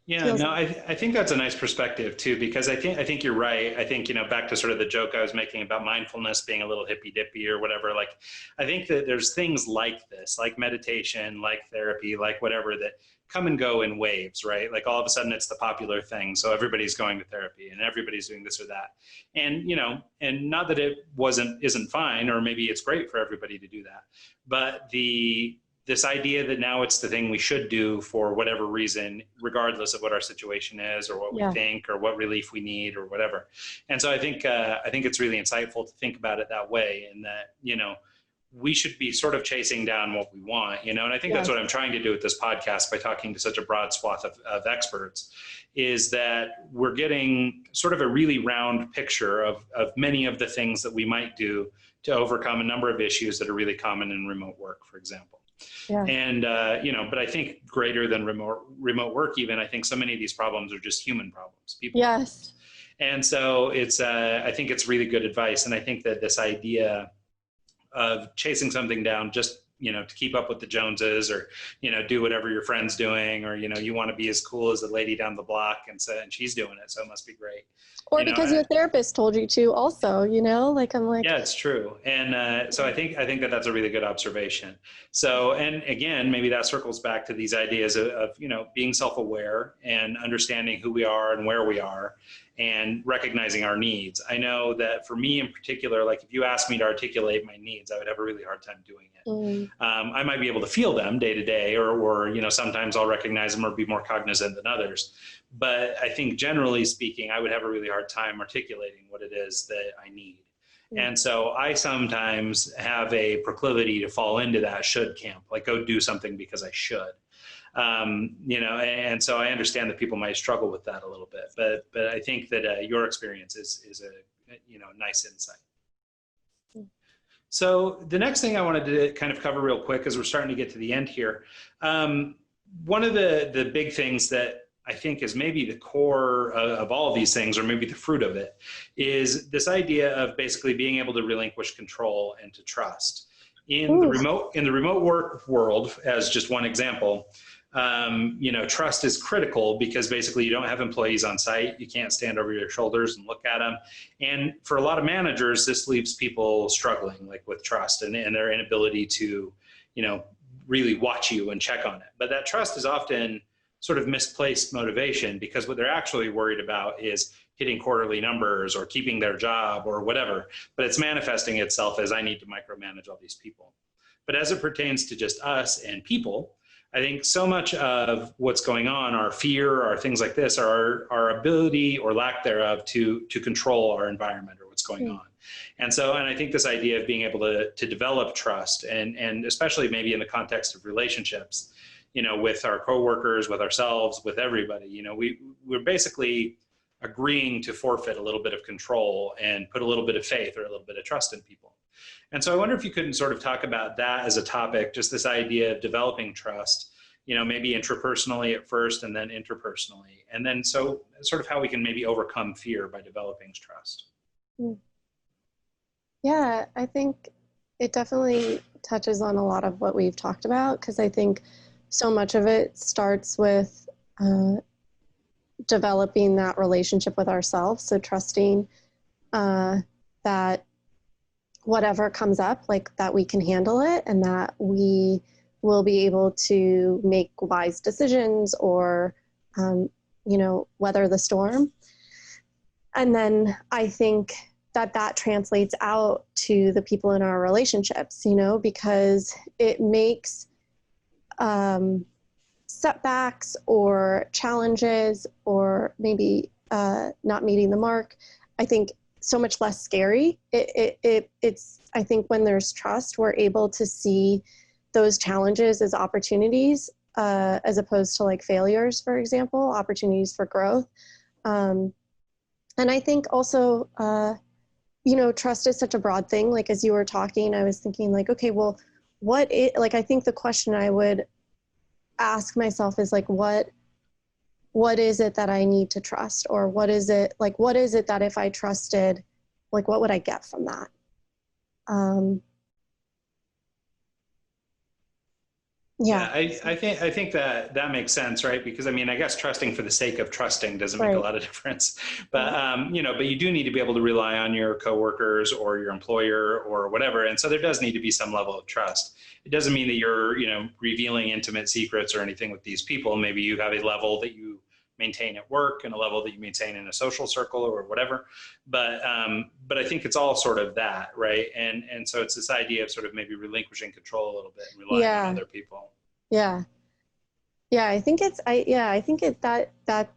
Yeah, feels no, like, I think that's a nice perspective too, because I think you're right. I think, back to sort of the joke I was making about mindfulness being a little hippy dippy or whatever. Like, I think that there's things like this, like meditation, like therapy, like whatever, that come and go in waves, right? Like all of a sudden it's the popular thing. So everybody's going to therapy and everybody's doing this or that. And, and not that it isn't fine, or maybe it's great for everybody to do that. But this idea that now it's the thing we should do for whatever reason, regardless of what our situation is or what we yeah, think or what relief we need or whatever. And so I think it's really insightful to think about it that way, and that, we should be sort of chasing down what we want, and I think that's yes, what I'm trying to do with this podcast by talking to such a broad swath of experts, is that we're getting sort of a really round picture of many of the things that we might do to overcome a number of issues that are really common in remote work, for example. yeah, And, but I think greater than remote work, even, I think so many of these problems are just human problems, people yes, problems. And so I think it's really good advice. And I think that this idea of chasing something down just, to keep up with the Joneses, or, do whatever your friend's doing, or, you want to be as cool as the lady down the block, and she's doing it, so it must be great. or because your therapist told you to also, like I'm like, yeah, it's true. And so I think that that's a really good observation. So, and again, maybe that circles back to these ideas of being self-aware and understanding who we are and where we are, and recognizing our needs. I know that for me in particular, like if you asked me to articulate my needs, I would have a really hard time doing it. I might be able to feel them day to day, or sometimes I'll recognize them or be more cognizant than others. But I think generally speaking, I would have a really hard time articulating what it is that I need. And so I sometimes have a proclivity to fall into that should camp, like go do something because I should. And so I understand that people might struggle with that a little bit, but I think that your experience is a nice insight. So the next thing I wanted to kind of cover real quick, as we're starting to get to the end here, one of the big things that I think is maybe the core of all of these things, or maybe the fruit of it, is this idea of basically being able to relinquish control and to trust. In the remote work world, as just one example, trust is critical, because basically you don't have employees on site. You can't stand over your shoulders and look at them. And for a lot of managers, this leaves people struggling, like with trust and their inability to, really watch you and check on it. But that trust is often sort of misplaced motivation, because what they're actually worried about is hitting quarterly numbers or keeping their job or whatever, but it's manifesting itself as I need to micromanage all these people. But as it pertains to just us and people, I think so much of what's going on, our fear, our things like this, are our ability or lack thereof to control our environment or what's going on. And I think this idea of being able to develop trust, and especially maybe in the context of relationships, with our coworkers, with ourselves, with everybody, we're basically agreeing to forfeit a little bit of control and put a little bit of faith or a little bit of trust in people. And so I wonder if you couldn't sort of talk about that as a topic, just this idea of developing trust, maybe intrapersonally at first and then interpersonally. And then so sort of how we can maybe overcome fear by developing trust. Yeah, I think it definitely touches on a lot of what we've talked about, because I think so much of it starts with developing that relationship with ourselves. So trusting that whatever comes up, like that we can handle it, and that we will be able to make wise decisions, or, weather the storm. And then I think that translates out to the people in our relationships, because it makes setbacks or challenges, or maybe not meeting the mark, I think so much less scary. It's I think when there's trust, we're able to see those challenges as opportunities, as opposed to like failures, for example, opportunities for growth. And I think also, trust is such a broad thing. Like, as you were talking, I was thinking like, okay, well, I think the question I would ask myself is like, what is it that I need to trust? Or what is it that if I trusted, like, what would I get from that? Yeah, Yeah. I think that that makes sense, right? Because I mean, I guess trusting for the sake of trusting doesn't make a Right. lot of difference. But Yeah. you know, but you do need to be able to rely on your coworkers or your employer or whatever. And so there does need to be some level of trust. It doesn't mean that you're, you know, revealing intimate secrets or anything with these people. Maybe you have a level that you maintain at work and a level that you maintain in a social circle or whatever. But I think it's all sort of that, right? And so it's this idea of sort of maybe relinquishing control a little bit and relying on Yeah. other people. Yeah. Yeah. I think that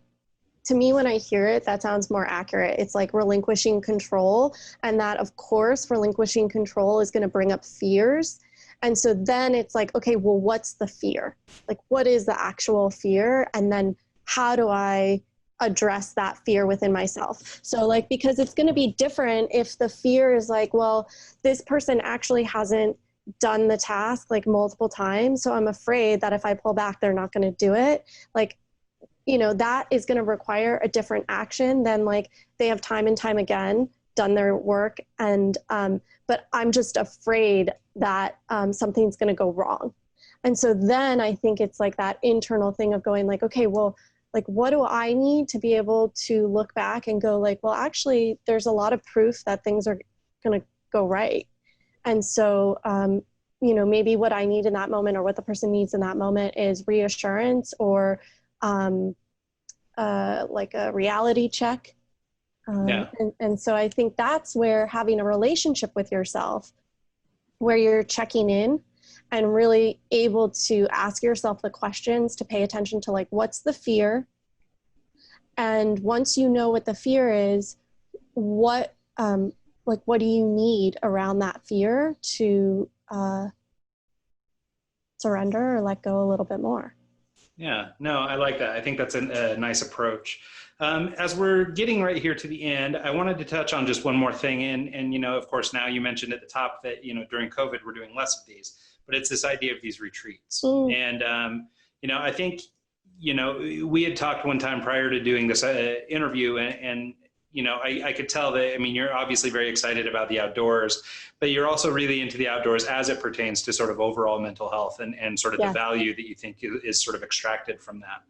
to me, when I hear it, that sounds more accurate. It's like relinquishing control. And that, of course, relinquishing control is going to bring up fears. And so then it's like, okay, well, what's the fear? Like, what is the actual fear? And then how do I address that fear within myself? So, like, because it's going to be different if the fear is like, well, this person actually hasn't done the task like multiple times. So I'm afraid that if I pull back, they're not going to do it. Like, you know, that is going to require a different action than like they have time and time again done their work. And, but I'm just afraid that something's going to go wrong. And so then I think it's like that internal thing of going like, okay, well, like, what do I need to be able to look back and go like, well, actually, there's a lot of proof that things are going to go right. And so, you know, maybe what I need in that moment or what the person needs in that moment is reassurance or like a reality check. Yeah. And so I think that's where having a relationship with yourself, where you're checking in and really able to ask yourself the questions to pay attention to like, what's the fear? And once you know what the fear is, what do you need around that fear to surrender or let go a little bit more? Yeah, no, I like that. I think that's a nice approach. As we're getting right here to the end, I wanted to touch on just one more thing. And, you know, of course, now you mentioned at the top that, you know, during COVID, we're doing less of these, but it's this idea of these retreats. And, you know, I think, you know, we had talked one time prior to doing this interview and you know, I could tell that, I mean, you're obviously very excited about the outdoors, but you're also really into the outdoors as it pertains to sort of overall mental health and sort of the value that you think is sort of extracted from that.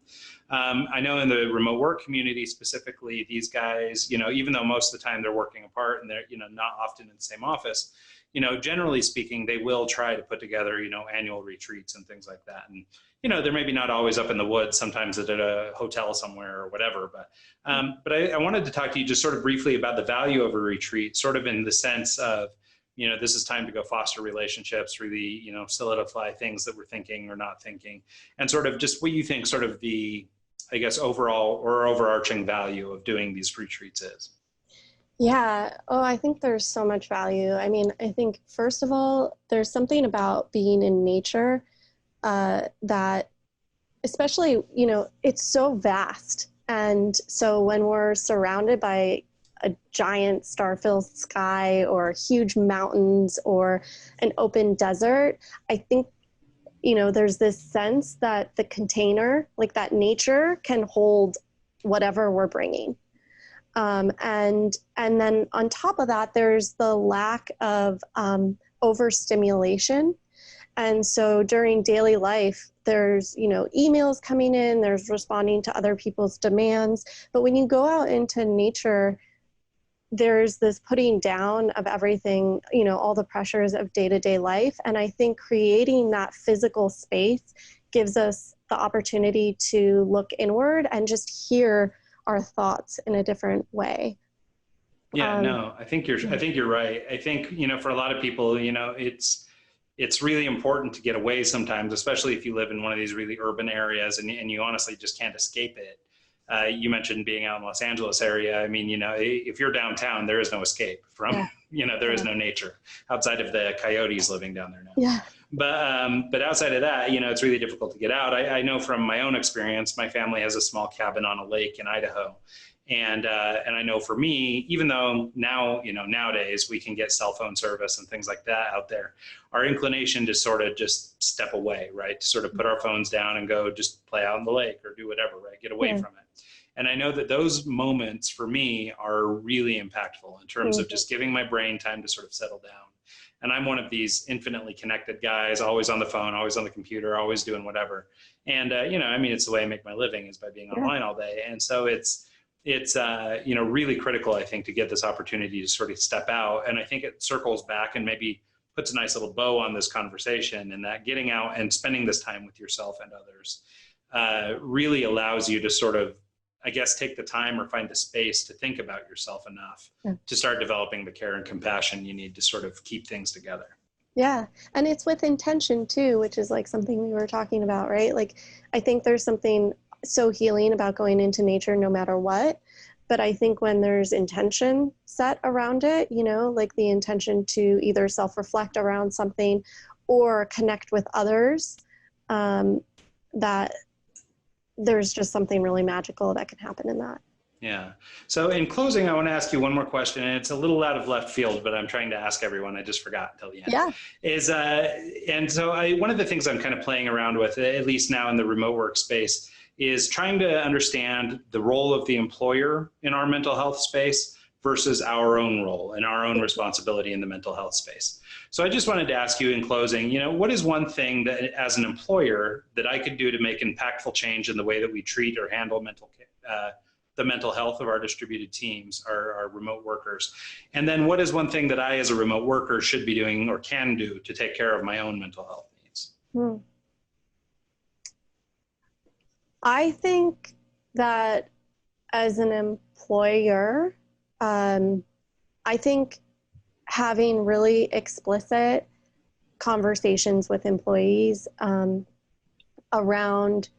I know in the remote work community specifically, these guys, you know, even though most of the time they're working apart and they're, you know, not often in the same office, you know, generally speaking, they will try to put together, you know, annual retreats and things like that. And, you know, they're maybe not always up in the woods, sometimes at a hotel somewhere or whatever. But I wanted to talk to you just sort of briefly about the value of a retreat, sort of in the sense of, you know, this is time to go foster relationships, really, you know, solidify things that we're thinking or not thinking, and sort of just what you think sort of the, I guess, overall or overarching value of doing these retreats is. Yeah. Oh, I think there's so much value. I mean, I think first of all, there's something about being in nature that, especially, you know, it's so vast. And so when we're surrounded by a giant star-filled sky or huge mountains or an open desert, I think, you know, there's this sense that the container, like that nature can hold whatever we're bringing. And then on top of that, there's the lack of overstimulation. And so during daily life, there's, you know, emails coming in, there's responding to other people's demands. But when you go out into nature, there's this putting down of everything, you know, all the pressures of day-to-day life. And I think creating that physical space gives us the opportunity to look inward and just hear our thoughts in a different way. Yeah, no, I think you're right. I think, you know, for a lot of people, you know, it's really important to get away sometimes, especially if you live in one of these really urban areas and you honestly just can't escape it. You mentioned being out in Los Angeles area. I mean, you know, if you're downtown, there is no escape from, you know, there is no nature outside of the coyotes living down there now. Yeah. But outside of that, you know, it's really difficult to get out. I know from my own experience, my family has a small cabin on a lake in Idaho. And I know for me, even though now, you know, nowadays we can get cell phone service and things like that out there, our inclination to sort of just step away, right? To sort of put our phones down and go just play out in the lake or do whatever, right? Get away from it. And I know that those moments for me are really impactful in terms of just giving my brain time to sort of settle down. And I'm one of these infinitely connected guys, always on the phone, always on the computer, always doing whatever. And, it's the way I make my living is by being online all day. And so it's really critical, I think, to get this opportunity to sort of step out. And I think it circles back and maybe puts a nice little bow on this conversation, and that getting out and spending this time with yourself and others really allows you to sort of, I guess, take the time or find the space to think about yourself enough to start developing the care and compassion you need to sort of keep things together. Yeah. And it's with intention too, which is like something we were talking about, right? Like, I think there's something so healing about going into nature no matter what. But I think when there's intention set around it, like the intention to either self-reflect around something or connect with others, that there's just something really magical that can happen in that. Yeah. So in closing, I want to ask you one more question, and it's a little out of left field, but I'm trying to ask everyone. I just forgot until the end. Yeah. One of the things I'm kind of playing around with, at least now in the remote workspace, is trying to understand the role of the employer in our mental health space versus our own role and our own responsibility in the mental health space. So I just wanted to ask you in closing, what is one thing that as an employer that I could do to make impactful change in the way that we treat or handle the mental health of our distributed teams, our remote workers? And then what is one thing that I as a remote worker should be doing or can do to take care of my own mental health needs? I think that as an employer, I think having really explicit conversations with employees around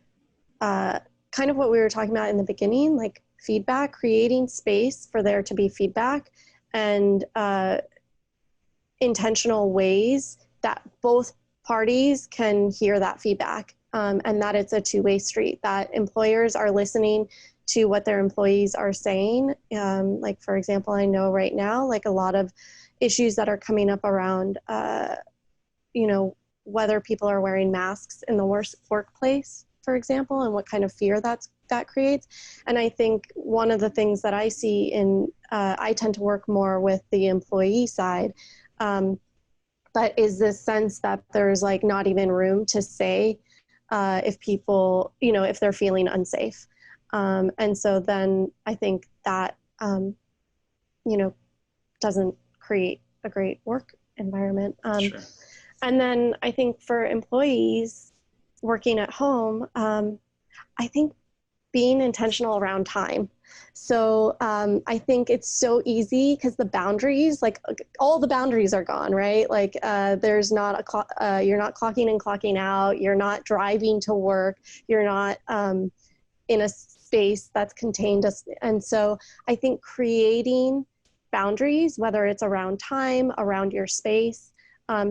kind of what we were talking about in the beginning, like feedback, creating space for there to be feedback, and intentional ways that both parties can hear that feedback. And that it's a two-way street, that employers are listening to what their employees are saying. Like, for example, I know right now, like a lot of issues that are coming up around, whether people are wearing masks in the workplace, for example, and what kind of fear that creates. And I think one of the things that I see I tend to work more with the employee side, but is this sense that there's like not even room to say if people, if they're feeling unsafe. And so then I think that, doesn't create a great work environment. Sure. And then I think for employees working at home, I think being intentional around time. So I think it's so easy because the boundaries, like all the boundaries are gone, right? Like there's not you're not clocking in, clocking out. You're not driving to work. You're not in a space that's contained. And so I think creating boundaries, whether it's around time, around your space,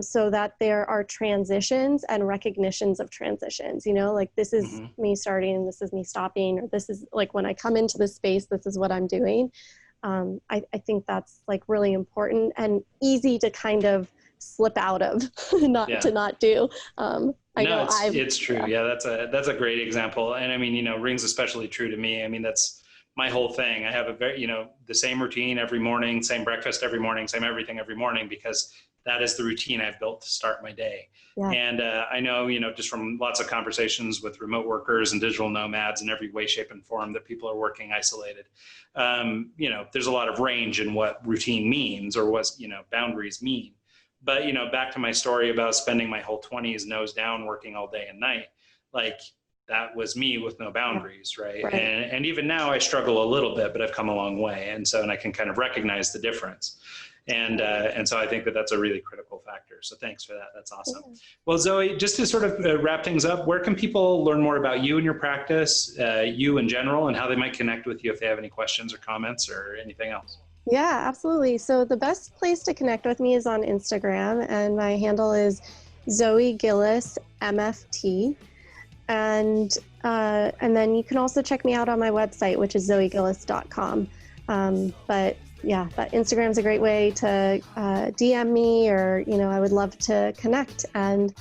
so that there are transitions and recognitions of transitions, like this is me starting and this is me stopping, or this is like when I come into this space, this is what I'm doing. I think that's like really important and easy to kind of slip out of, to not do. It's true. Yeah, that's a great example. And I mean, rings especially true to me. I mean, that's my whole thing. I have a very, the same routine every morning, same breakfast every morning, same everything every morning, because that is the routine I've built to start my day. Yeah. And I know, just from lots of conversations with remote workers and digital nomads in every way, shape, and form that people are working isolated. There's a lot of range in what routine means or what, boundaries mean. But, back to my story about spending my whole 20s nose down working all day and night, like that was me with no boundaries, right? And even now I struggle a little bit, but I've come a long way. And I can kind of recognize the difference. And so I think that that's a really critical factor. So thanks for that. That's awesome. Yeah. Well, Zoe, just to sort of wrap things up, where can people learn more about you and your practice, you in general, and how they might connect with you if they have any questions or comments or anything else? Yeah, absolutely. So the best place to connect with me is on Instagram, and my handle is Zoe Gillis MFT. And then you can also check me out on my website, which is zoegillis.com. But yeah, but Instagram's a great way to DM me, or, I would love to connect, and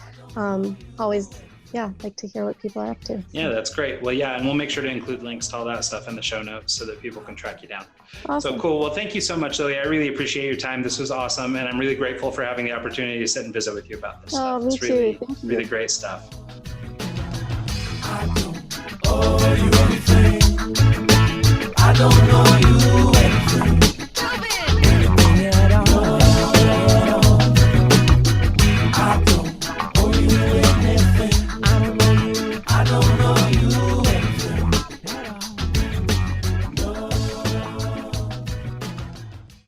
always like to hear what people are up to. Yeah, that's great. Well, yeah, and we'll make sure to include links to all that stuff in the show notes so that people can track you down. Awesome. So cool. Well, thank you so much, Zoe. I really appreciate your time. This was awesome. And I'm really grateful for having the opportunity to sit and visit with you about this stuff. Me It's too. really, Thank you. really great stuff. I don't owe you anything. I don't know you anything.